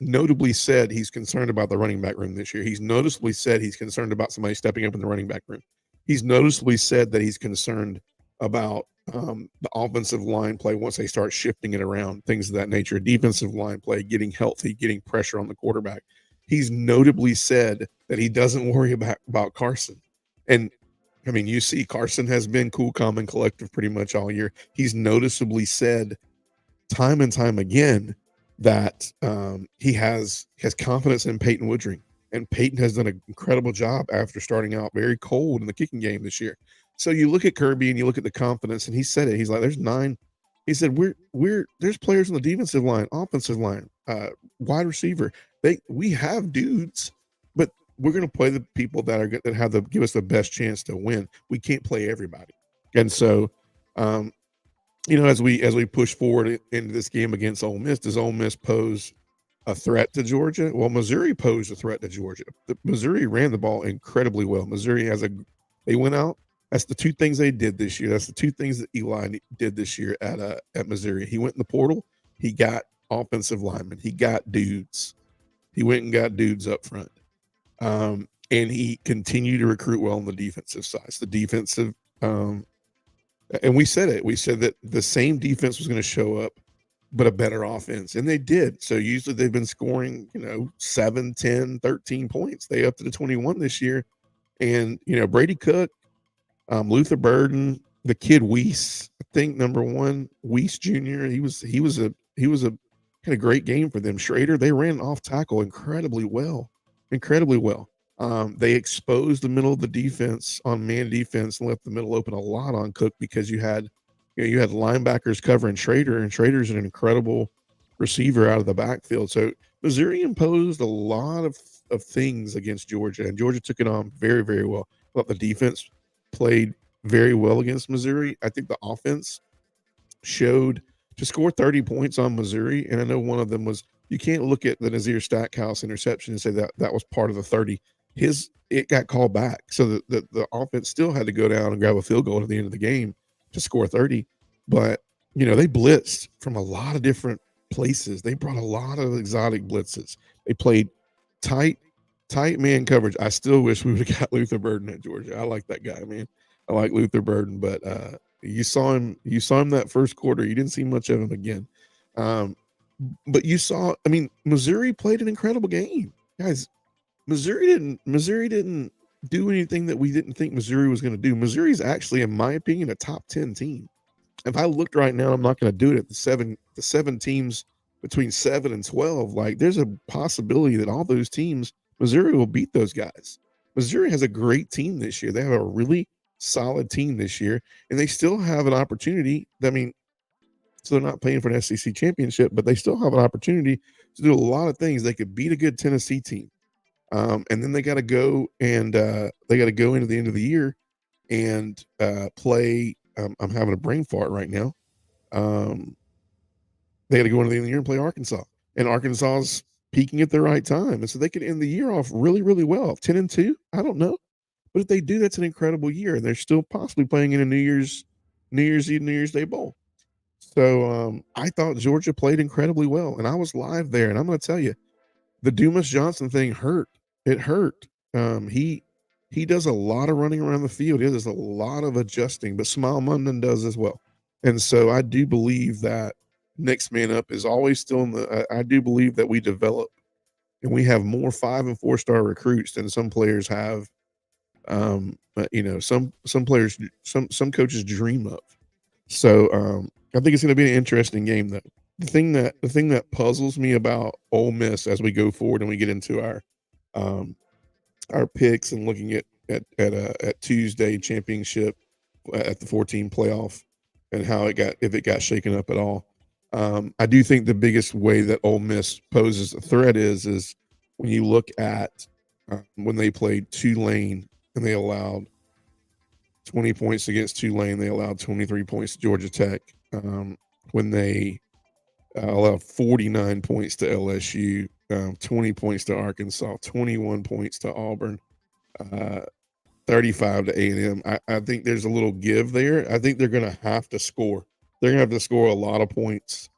notably said he's concerned about the running back room this year. He's noticeably said he's concerned about somebody stepping up in the running back room. He's noticeably said that he's concerned about the offensive line play once they start shifting it around, things of that nature. Defensive line play, getting healthy, getting pressure on the quarterback. He's notably said that he doesn't worry about Carson. And I mean, you see, Carson has been cool, calm, and collective pretty much all year. He's noticeably said time and time again that he has confidence in Peyton Woodring, and Peyton has done an incredible job after starting out very cold in the kicking game this year. So you look at Kirby and you look at the confidence, and he said it. He's like, "There's 9." He said, "There's players on the defensive line, offensive line, wide receiver. We have dudes, but we're going to play the people that give us the best chance to win. We can't play everybody." And so, as we push forward into this game against Ole Miss, does Ole Miss pose a threat to Georgia? Well, Missouri posed a threat to Georgia. Missouri ran the ball incredibly well. Missouri they went out. That's the two things they did this year. That's the two things that Eli did this year at Missouri. He went in the portal. He got offensive linemen. He got dudes. He went and got dudes up front. And he continued to recruit well on the defensive side. So the defensive, and we said it. We said that the same defense was going to show up, but a better offense. And they did. So usually they've been scoring, 7, 10, 13 points. They up to the 21 this year. And, Brady Cook, Luther Burden, the kid Weiss, I think number 1, Weiss Jr. He had a great game for them. Schrader, they ran off tackle incredibly well. They exposed the middle of the defense on man defense and left the middle open a lot on Cook because you had linebackers covering Schrader, and Schrader's an incredible receiver out of the backfield. So Missouri imposed a lot of things against Georgia, and Georgia took it on very, very well. I thought the defense played very well against Missouri. I think the offense showed to score 30 points on Missouri, and I know one of them was, you can't look at the Nazir Stackhouse interception and say that was part of the 30. It got called back, so the offense still had to go down and grab a field goal at the end of the game to score 30. But they blitzed from a lot of different places. They brought a lot of exotic blitzes. They played tight man coverage. I still wish we would have got Luther Burden at Georgia. I like that guy, man. I like Luther Burden, but you saw him that first quarter. You didn't see much of him again. But you saw, Missouri played an incredible game. Guys, Missouri didn't do anything that we didn't think Missouri was going to do. Missouri's actually, in my opinion, a top 10 team. If I looked right now, I'm not going to do it at the seven teams between 7 and 12. Like, there's a possibility that all those teams, Missouri will beat those guys. Missouri has a great team this year. They have a really solid team this year, and they still have an opportunity. So they're not playing for an SEC championship, but they still have an opportunity to do a lot of things. They could beat a good Tennessee team. And then they got to go into the end of the year and play. I'm having a brain fart right now. They got to go into the end of the year and play Arkansas, and Arkansas is peaking at the right time, and so they could end the year off really, really well. 10-2, I don't know, but if they do, that's an incredible year, and they're still possibly playing in a New Year's Eve, New Year's Day bowl. So I thought Georgia played incredibly well, and I was live there, and I'm going to tell you, the Dumas Johnson thing hurt. It hurt. He does a lot of running around the field. He does a lot of adjusting, but Smile Munden does as well. And so I do believe that next man up is always still I do believe that we develop and we have more 5 and 4 star recruits than some players have. Some players, some coaches dream of. So I think it's going to be an interesting game, though. The thing that puzzles me about Ole Miss as we go forward and we get into our picks and looking at Tuesday championship at the 14 playoff and how if it got shaken up at all. I do think the biggest way that Ole Miss poses a threat is when you look at when they played Tulane and they allowed 20 points against Tulane, they allowed 23 points to Georgia Tech. When they allowed 49 points to LSU, 20 points to Arkansas, 21 points to Auburn, 35 to A&M. I think there's a little give there. I think they're going to have to score. They're going to have to score a lot of points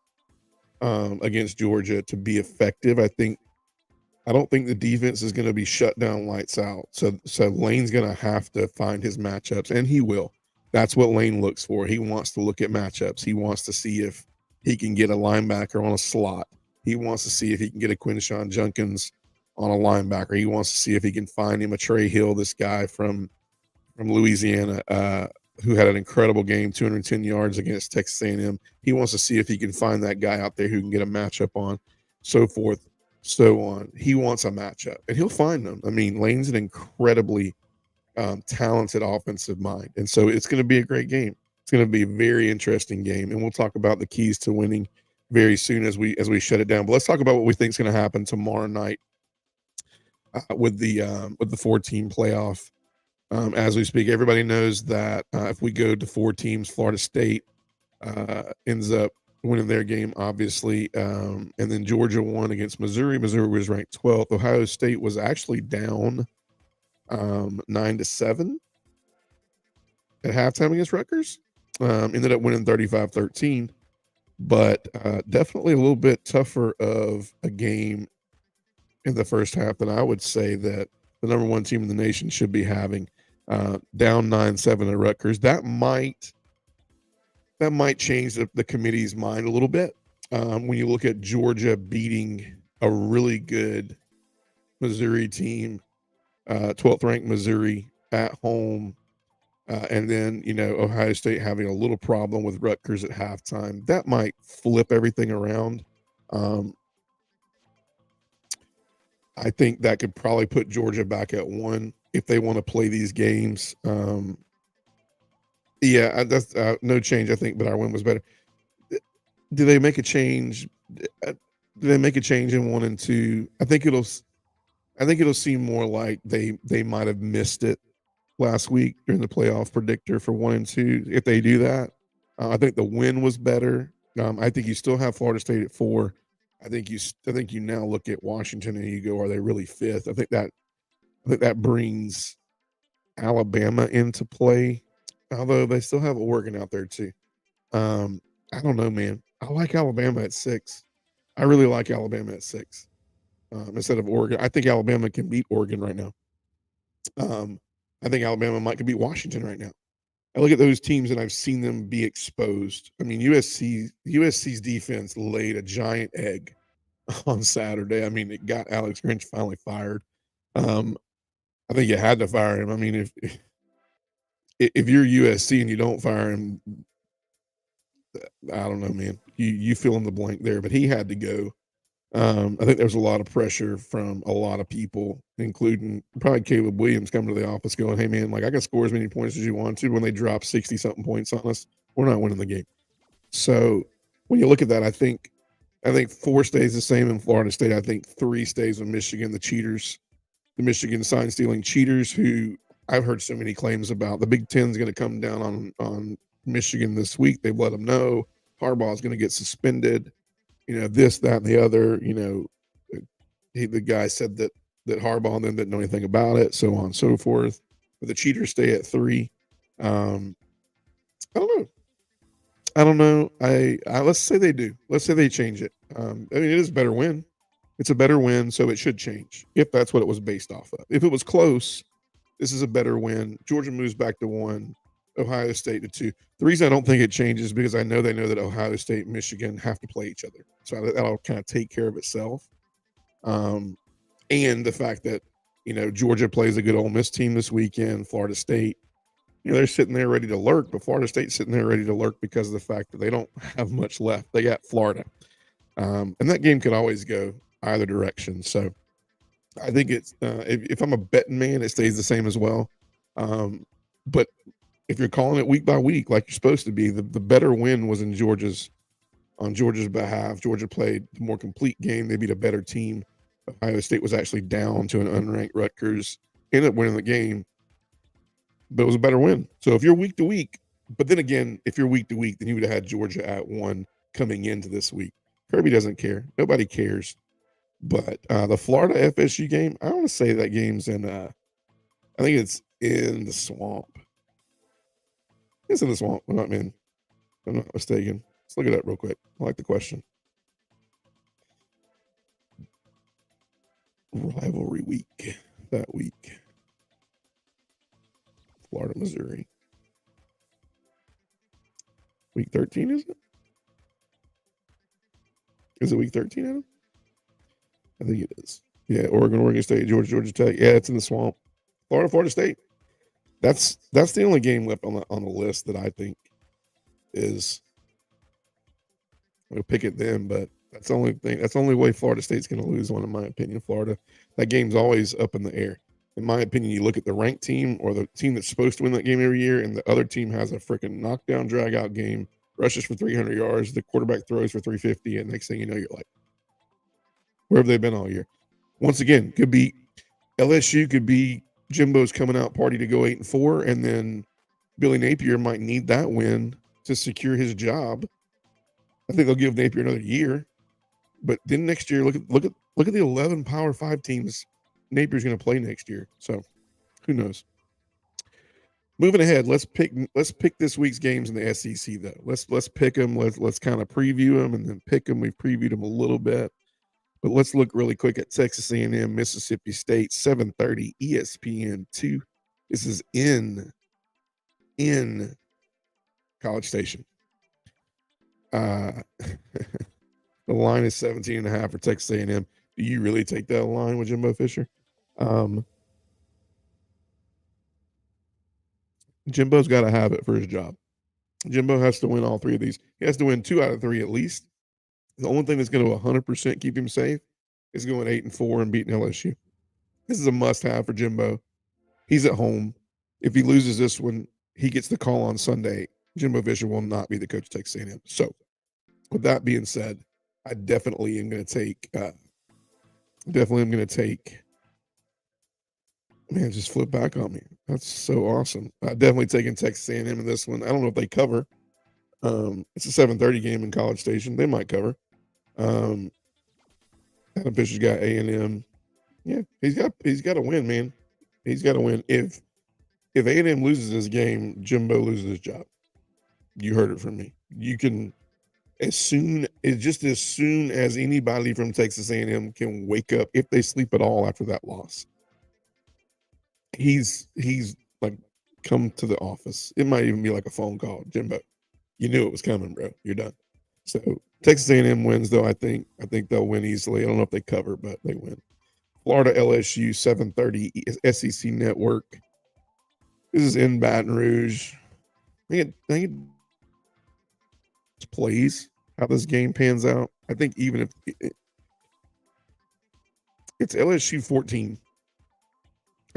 against Georgia to be effective. I don't think the defense is going to be shut down lights out. So Lane's going to have to find his matchups, and he will. That's what Lane looks for. He wants to look at matchups. He wants to see if he can get a linebacker on a slot. He wants to see if he can get a Quinshon Junkins on a linebacker. He wants to see if he can find him a Trey Hill, this guy from Louisiana, who had an incredible game, 210 yards against Texas A&M. He wants to see if he can find that guy out there who can get a matchup on, so forth, so on. He wants a matchup, and he'll find them. I mean, Lane's an incredibly talented offensive mind, and so it's going to be a great game. It's going to be a very interesting game, and we'll talk about the keys to winning very soon as we shut it down. But let's talk about what we think is going to happen tomorrow night with the 4-team playoff. As we speak, everybody knows that if we go to 4 teams, Florida State ends up winning their game, obviously, and then Georgia won against Missouri. Missouri was ranked 12th. Ohio State was actually down 9-7 at halftime against Rutgers. Ended up winning 35-13, but definitely a little bit tougher of a game in the first half than I would say that the number 1 team in the nation should be having. Down 9-7 at Rutgers. That might change the committee's mind a little bit. When you look at Georgia beating a really good Missouri team, 12th ranked Missouri at home, and then, Ohio State having a little problem with Rutgers at halftime, that might flip everything around. I think that could probably put Georgia back at 1 if they want to play these games. That's no change, I think, but our win was better. Do they make a change? Do they make a change in 1 and 2? I think it'll seem more like they might have missed it last week during the playoff predictor for 1 and 2. If they do that, I think the win was better. I think you still have Florida State at 4. I think you now look at Washington and you go, are they really 5th? I think that brings Alabama into play, although they still have Oregon out there too. I don't know, man. I like Alabama at 6. I really like Alabama at 6 instead of Oregon. I think Alabama can beat Oregon right now. I think Alabama might beat Washington right now. I look at those teams and I've seen them be exposed. I mean, USC's defense laid a giant egg on Saturday. I mean, it got Alex Grinch finally fired. I think you had to fire him. I mean, if you're USC and you don't fire him, I don't know, man. You fill in the blank there, but he had to go. I think there was a lot of pressure from a lot of people, including probably Caleb Williams coming to the office going, hey, man, like I can score as many points as you want to. When they drop 60-something points on us, we're not winning the game. So when you look at that, I think 4 stays the same in Florida State. I think 3 stays with Michigan, the Michigan sign-stealing cheaters who I've heard so many claims about. The Big Ten's going to come down on Michigan this week. They've let them know Harbaugh's going to get suspended. This, that, and the other. The guy said that Harbaugh and them didn't know anything about it, so on and so forth. But the cheaters stay at 3. I don't know. I let's say they do. Let's say they change it. I mean, it is a better win. It's a better win, so it should change if that's what it was based off of. If it was close, this is a better win. Georgia moves back to 1. Ohio State to 2. The reason I don't think it changes is because they know that Ohio State and Michigan have to play each other. So that'll kind of take care of itself. And the fact that, Georgia plays a good Ole Miss team this weekend, Florida State, they're sitting there ready to lurk, but Florida State's sitting there ready to lurk because of the fact that they don't have much left. They got Florida. And that game could always go either direction. So I think it's, if I'm a betting man, it stays the same as well. But if you're calling it week by week, like you're supposed to be, the better win was in Georgia's on Georgia's behalf. Georgia played the more complete game. They beat a better team. Ohio State was actually down to an unranked Rutgers. Ended up winning the game, but it was a better win. So if you're week to week, but then again, if you're week to week, then you would have had Georgia at 1 coming into this week. Kirby doesn't care. Nobody cares. But the Florida FSU game, I want to say that game's in, I think it's in the Swamp. It's in the Swamp. I'm not mistaken. Let's look it up real quick. I like the question. Rivalry week. That week. Florida, Missouri. Week 13, is it? Is it week 13, Adam? I think it is. Yeah, Oregon State, Georgia Tech. Yeah, it's in the Swamp. Florida State. That's the only game left on the list that I think is. We'll pick it then, but that's the only thing. That's the only way Florida State's going to lose one, in my opinion. Florida, that game's always up in the air. In my opinion, you look at the ranked team or the team that's supposed to win that game every year, and the other team has a freaking knockdown, drag-out game, rushes for 300 yards, the quarterback throws for 350, and next thing you know, you're like, where have they been all year? Once again, could be LSU, could be Jimbo's coming out party to go 8-4, and then Billy Napier might need that win to secure his job. I think they'll give Napier another year, but then next year, look at the 11 Power 5 teams Napier's going to play next year. So, who knows? Moving ahead, let's pick this week's games in the SEC though. Let's pick them. Let's kind of preview them and then pick them. We've previewed them a little bit, but let's look really quick at Texas A&M, Mississippi State, 7:30 ESPN2. This is in College Station. The line is 17.5 for Texas A&M. Do you really take that line with Jimbo Fisher? Jimbo's got to have it for his job. Jimbo has to win all 3 of these. He has to win 2 out of 3 at least. The only thing that's going to 100% keep him safe is going 8-4 and beating LSU. This is a must-have for Jimbo. He's at home. If he loses this one, he gets the call on Sunday. Jimbo Fisher will not be the coach of Texas A&M. So, with that being said, I definitely am going to take. Man, just flip back on me. That's so awesome. Definitely taking Texas A&M in this one. I don't know if they cover. It's a 7:30 game in College Station. They might cover. Adam Fisher's got A&M. Yeah, he's got to win, man. He's got to win. If A&M loses this game, Jimbo loses his job. You heard it from me. You can as soon as anybody from Texas A&M can wake up, if they sleep at all after that loss. He's like, come to the office. It might even be like a phone call. Jimbo, you knew it was coming, bro. You're done. So Texas A&M wins, though. I think they'll win easily. I don't know if they cover, but they win. Florida LSU 7:30 SEC Network. This is in Baton Rouge. I think it plays how this game pans out. I think even if it's LSU 14.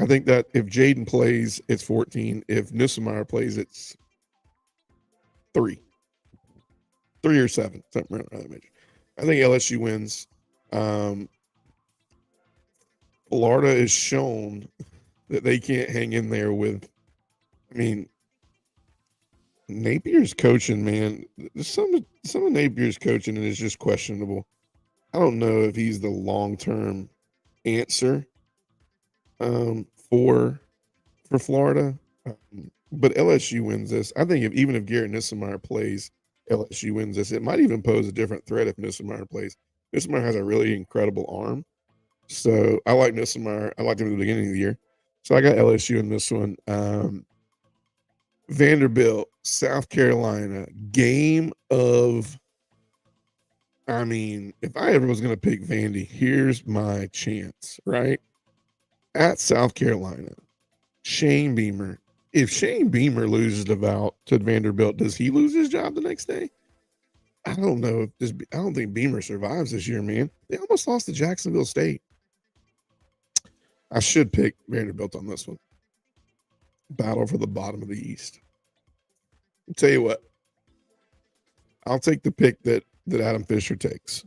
I think that if Jaden plays, it's 14. If Nussmeier plays, it's 3 or 7, something around that major. I think LSU wins. Florida is shown that they can't hang in there with. I mean, Napier's coaching, man. Some of Napier's coaching is just questionable. I don't know if he's the long-term answer for Florida, but LSU wins this. I think even if Garrett Nussmeier plays, LSU wins this. It might even pose a different threat if Nussmeier plays. Nussmeier has a really incredible arm, so I like Nussmeier. I liked him at the beginning of the year, so I got LSU in this one. Vanderbilt, South Carolina, game of. I mean, if I ever was going to pick Vandy, here's my chance, right? At South Carolina, Shane Beamer. If Shane Beamer loses to Vanderbilt, does he lose his job the next day? I don't know. I don't think Beamer survives this year, man. They almost lost to Jacksonville State. I should pick Vanderbilt on this one. Battle for the bottom of the East. I'll tell you what. I'll take the pick that that Adam Fisher takes.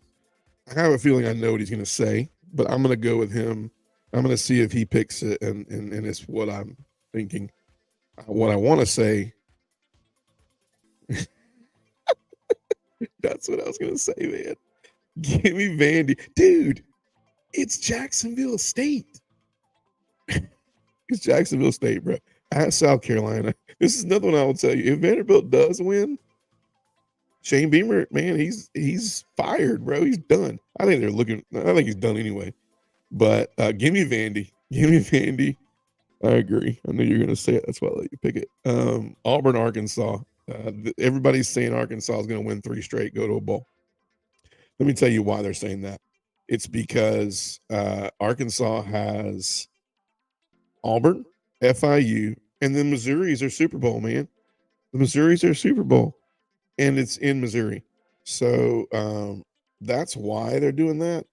I have a feeling I know what he's going to say, but I'm going to go with him. I'm going to see if he picks it, and it's what I'm thinking. What I want to say, that's what I was going to say, man. Give me Vandy. Dude, it's Jacksonville State. It's Jacksonville State, bro. At South Carolina. This is another one I will tell you. If Vanderbilt does win, Shane Beamer, man, he's fired, bro. He's done. I think he's done anyway. But give me Vandy. Give me Vandy. I agree. I know you're going to say it. That's why I let you pick it. Auburn, Arkansas. Everybody's saying Arkansas is going to win 3 straight, go to a bowl. Let me tell you why they're saying that. It's because Arkansas has Auburn, FIU, and then Missouri's their Super Bowl, man. The Missouri's their Super Bowl, and it's in Missouri. So that's why they're doing that.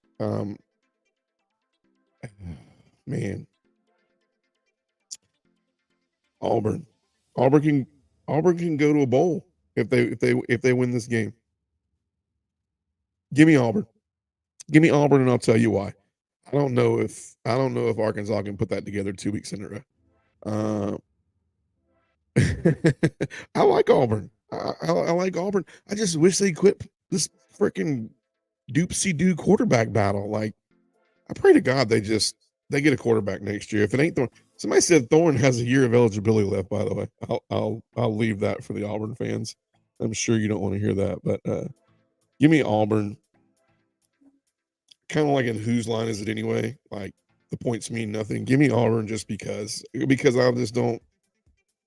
Man, Auburn can go to a bowl if they win this game. Give me Auburn, and I'll tell you why. I don't know if Arkansas can put that together 2 weeks in a row. I like Auburn. I like Auburn. I just wish they quit this freaking doopsie-doo quarterback battle. Like, I pray to God they get a quarterback next year. If it ain't Thorne, somebody said Thorne has a year of eligibility left. By the way, I'll leave that for the Auburn fans. I'm sure you don't want to hear that, but give me Auburn. Kind of like in whose line is it anyway? Like, the points mean nothing. Give me Auburn just because I just don't.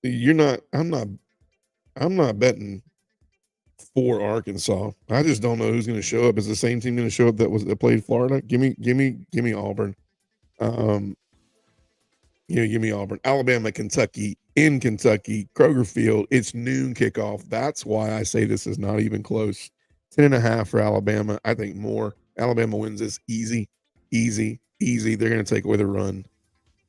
I'm not betting for Arkansas. I just don't know who's going to show up. Is the same team going to show up that played Florida? Give me Auburn. Give me Auburn. Alabama, Kentucky, in Kentucky, Kroger Field. It's noon kickoff. That's why I say this is not even close. 10.5 for Alabama. I think more. Alabama wins this easy. They're going to take away the run.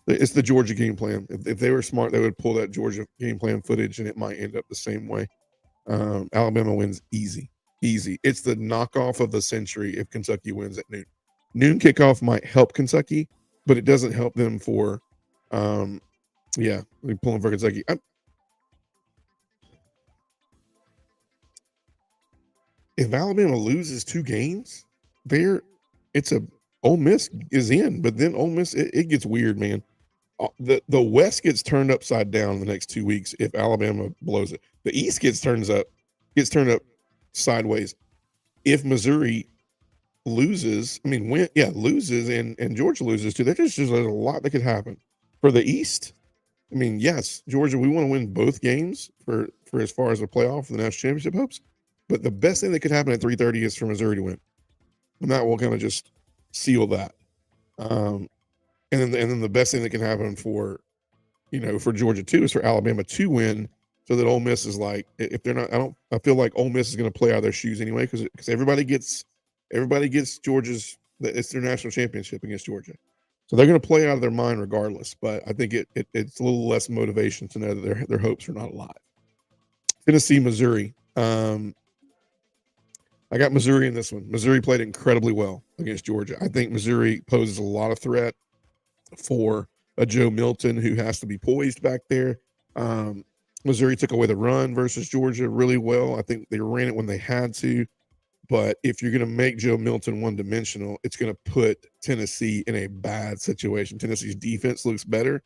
It's the Georgia game plan. If they were smart, they would pull that Georgia game plan footage, and it might end up the same way. Alabama wins easy. It's the knockoff of the century if Kentucky wins at noon. Noon kickoff might help Kentucky, but it doesn't help them for, pulling for Kentucky. If Alabama loses 2 games, Ole Miss is in, but then Ole Miss, it gets weird, man. The West gets turned upside down in the next 2 weeks if Alabama blows it. The East gets turned up sideways if Missouri loses. Loses and Georgia loses too. There's a lot that could happen for the East. I mean, yes, Georgia, we want to win both games for as far as the playoff for the national championship hopes. But the best thing that could happen at 3:30 is for Missouri to win, and that will kind of just seal that. And then the best thing that can happen for Georgia too is for Alabama to win, so that Ole Miss is like, if they're not, I feel like Ole Miss is going to play out of their shoes anyway because everybody gets Georgia's, it's their national championship against Georgia, so they're going to play out of their mind regardless. But I think it's a little less motivation to know that their hopes are not alive. Tennessee, Missouri. I got Missouri in this one. Missouri played incredibly well against Georgia. I think Missouri poses a lot of threat for a Joe Milton who has to be poised back there. Missouri took away the run versus Georgia really well. I think they ran it when they had to. But if you're going to make Joe Milton one-dimensional, it's going to put Tennessee in a bad situation. Tennessee's defense looks better.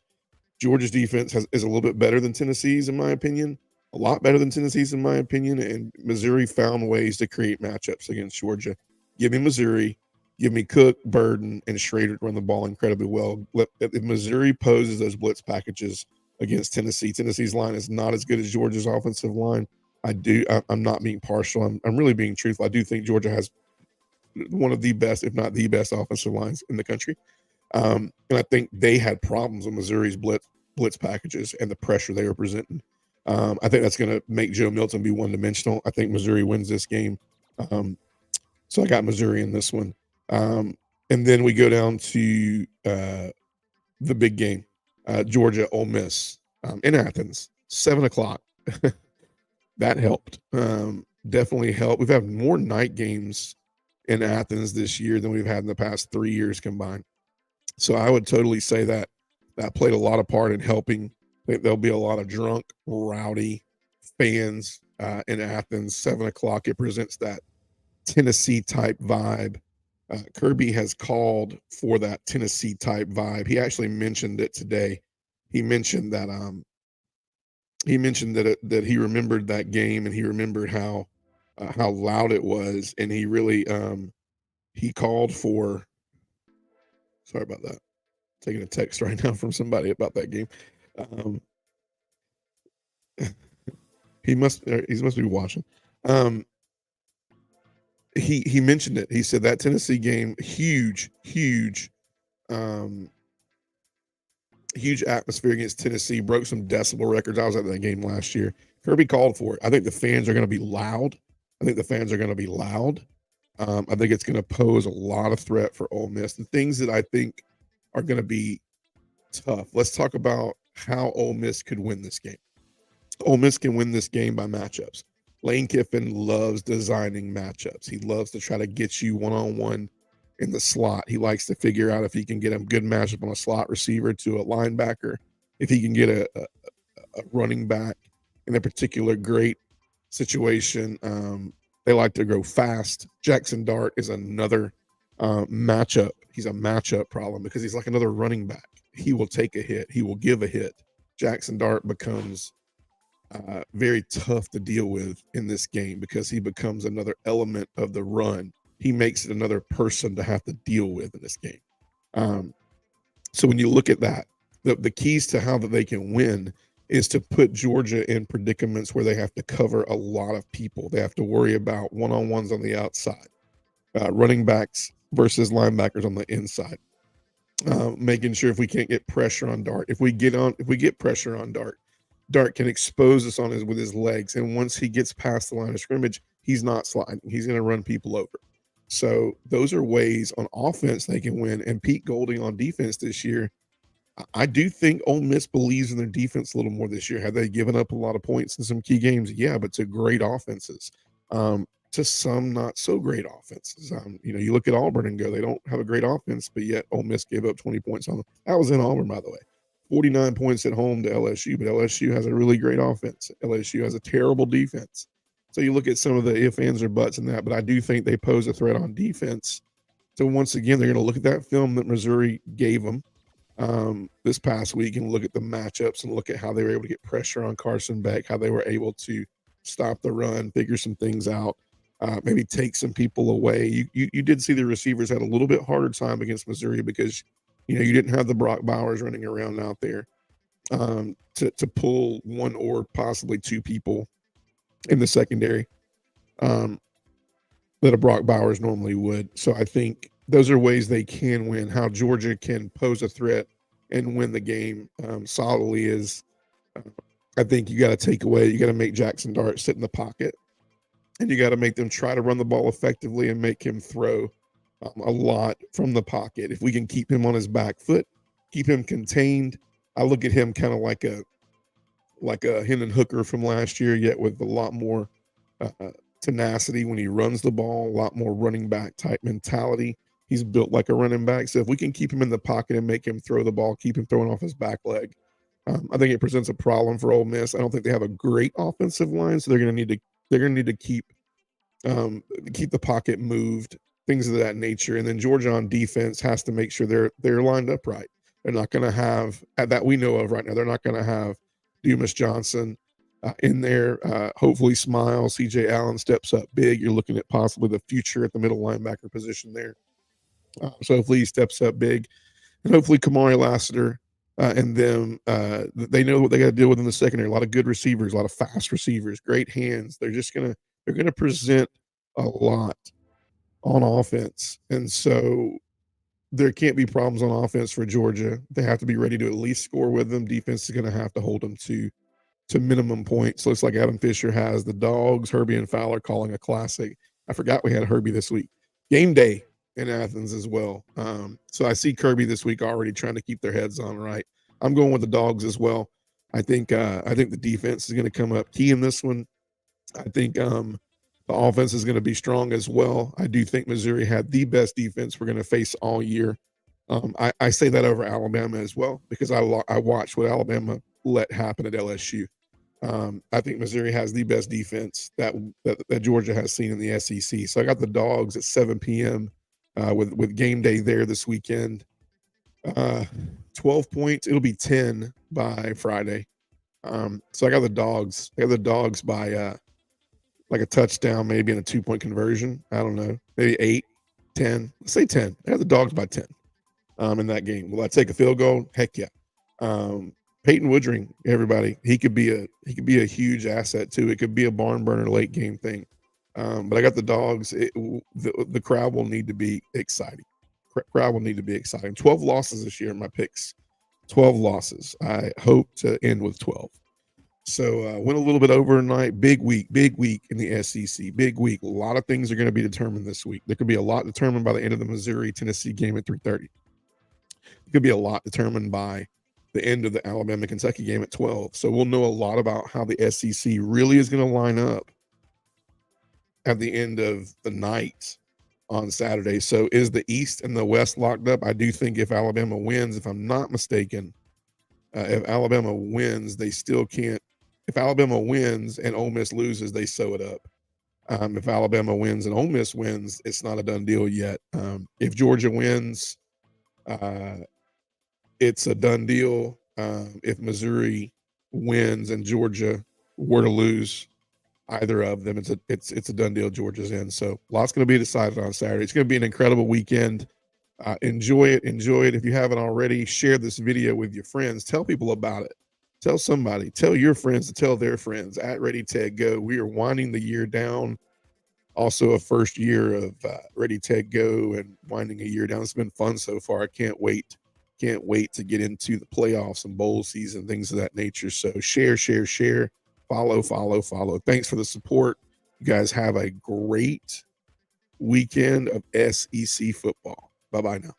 Georgia's defense is a little bit better than Tennessee's, in my opinion. A lot better than Tennessee's, in my opinion. And Missouri found ways to create matchups against Georgia. Give me Missouri. Give me Cook, Burden, and Schrader to run the ball incredibly well. If Missouri poses those blitz packages against Tennessee, Tennessee's line is not as good as Georgia's offensive line. I'm not being partial. I'm really being truthful. I do think Georgia has one of the best, if not the best, offensive lines in the country. And I think they had problems with Missouri's blitz packages and the pressure they were presenting. I think that's going to make Joe Milton be one-dimensional. I think Missouri wins this game. So I got Missouri in this one. And then we go down to the big game, Georgia, Ole Miss in Athens, 7:00. That helped. definitely help. We've had more night games in Athens this year than we've had in the past 3 years combined. So I would totally say that that played a lot of part in helping. I think there'll be a lot of drunk, rowdy fans in Athens. 7 o'clock. It presents that Tennessee type vibe. Kirby has called for that Tennessee type vibe. He actually mentioned it today. He mentioned that that he remembered that game and he remembered how loud it was, and he really he called for. Sorry about that. Taking a text right now from somebody about that game. Um, he must be watching. Um, he mentioned it. He said that Tennessee game, um, huge atmosphere against Tennessee, broke some decibel records. I was at that game last year. Kirby called for it. I think the fans are going to be loud. I think it's going to pose a lot of threat for Ole Miss. The things that I think are going to be tough. Let's talk about how Ole Miss could win this game. Ole Miss can win this game by matchups. Lane Kiffin loves designing matchups. He loves to try to get you one-on-one in the slot. He likes to figure out if he can get a good matchup on a slot receiver to a linebacker, if he can get a running back in a particular great situation. They like to go fast. Jackson Dart is another matchup. He's a matchup problem because he's like another running back. He will take a hit. He will give a hit. Jackson Dart becomes very tough to deal with in this game because he becomes another element of the run. He makes it another person to have to deal with in this game. So when you look at that, the keys to how that they can win is to put Georgia in predicaments where they have to cover a lot of people. They have to worry about one-on-ones on the outside, running backs versus linebackers on the inside. Making sure if we can't get pressure on Dart, if we get pressure on Dart, Dart can expose us with his legs, and once he gets past the line of scrimmage, he's not sliding. He's going to run people over. So those are ways on offense they can win. And Pete Golding on defense this year, I do think Ole Miss believes in their defense a little more this year. Have they given up a lot of points in some key games? Yeah, but to great offenses. To some not so great offenses. You look at Auburn and go, they don't have a great offense, but yet Ole Miss gave up 20 points on them. That was in Auburn, by the way. 49 points at home to LSU, but LSU has a really great offense. LSU has a terrible defense. So you look at some of the if, ands, or buts in that, but I do think they pose a threat on defense. So once again, they're going to look at that film that Missouri gave them this past week and look at the matchups and look at how they were able to get pressure on Carson Beck, how they were able to stop the run, figure some things out, maybe take some people away. You did see the receivers had a little bit harder time against Missouri because you didn't have the Brock Bowers running around out there to pull one or possibly two people in the secondary that a Brock Bowers normally would. So I think those are ways they can win. How Georgia can pose a threat and win the game solidly is, I think you got to make Jackson Dart sit in the pocket, and you got to make them try to run the ball effectively and make him throw a lot from the pocket. If we can keep him on his back foot, keep him contained, I look at him kind of like a Hendon Hooker from last year, yet with a lot more tenacity when he runs the ball, a lot more running back type mentality. He's built like a running back. So if we can keep him in the pocket and make him throw the ball, keep him throwing off his back leg, I think it presents a problem for Ole Miss. I don't think they have a great offensive line, so they're going to need to keep the pocket moved, things of that nature. And then Georgia on defense has to make sure they're lined up right. They're not going to have, that we know of right now, they're not going to have Dumas Johnson in there. Hopefully Smile, CJ Allen steps up big. You're looking at possibly the future at the middle linebacker position there. So hopefully he steps up big. And hopefully Kamari Lassiter and them, they know what they got to deal with in the secondary. A lot of good receivers, a lot of fast receivers, great hands. They're going to present a lot on offense. And so there can't be problems on offense for Georgia. They have to be ready to at least score with them. Defense is going to have to hold them to minimum points. Looks like Adam Fisher has the Dogs, Herbie and Fowler calling a classic. I forgot we had Herbie this week. Game day in Athens as well. So I see Kirby this week already trying to keep their heads on right. I'm going with the Dogs as well. I think the defense is going to come up key in this one. I think The offense is going to be strong as well. I do think Missouri had the best defense we're going to face all year. I say that over Alabama as well because I watched what Alabama let happen at LSU. I think Missouri has the best defense that Georgia has seen in the SEC. So I got the Dogs at 7 p.m. With game day there this weekend. 12 points. It'll be 10 by Friday. So I got the Dogs. I got the Dogs by like a touchdown, maybe in a 2-point conversion. I don't know, maybe 8, 10. Let's say 10. I got the Dogs by 10 in that game. Will I take a field goal? Heck yeah. Peyton Woodring, everybody, he could be a huge asset too. It could be a barn burner late game thing. But I got the Dogs. The crowd will need to be exciting. Crowd will need to be exciting. 12 losses this year in my picks. 12 losses. I hope to end with 12. So went a little bit overnight. Big week in the SEC. Big week. A lot of things are going to be determined this week. There could be a lot determined by the end of the Missouri-Tennessee game at 3:30. There could be a lot determined by the end of the Alabama-Kentucky game at 12. So we'll know a lot about how the SEC really is going to line up at the end of the night on Saturday. So is the East and the West locked up? I do think if Alabama wins, if I'm not mistaken, if Alabama wins, they still can't. If Alabama wins and Ole Miss loses, they sew it up. If Alabama wins and Ole Miss wins, it's not a done deal yet. If Georgia wins, it's a done deal. If Missouri wins and Georgia were to lose either of them, it's a done deal. Georgia's in. So lots going to be decided on Saturday. It's going to be an incredible weekend. Enjoy it. If you haven't already, share this video with your friends. Tell people about it. Tell somebody. Tell your friends to tell their friends. At Ready Tech Go. We are winding the year down. Also a first year of Ready Tech Go and winding a year down. It's been fun so far. I can't wait. Can't wait to get into the playoffs and bowl season, things of that nature. So share. Follow. Thanks for the support. You guys have a great weekend of SEC football. Bye-bye now.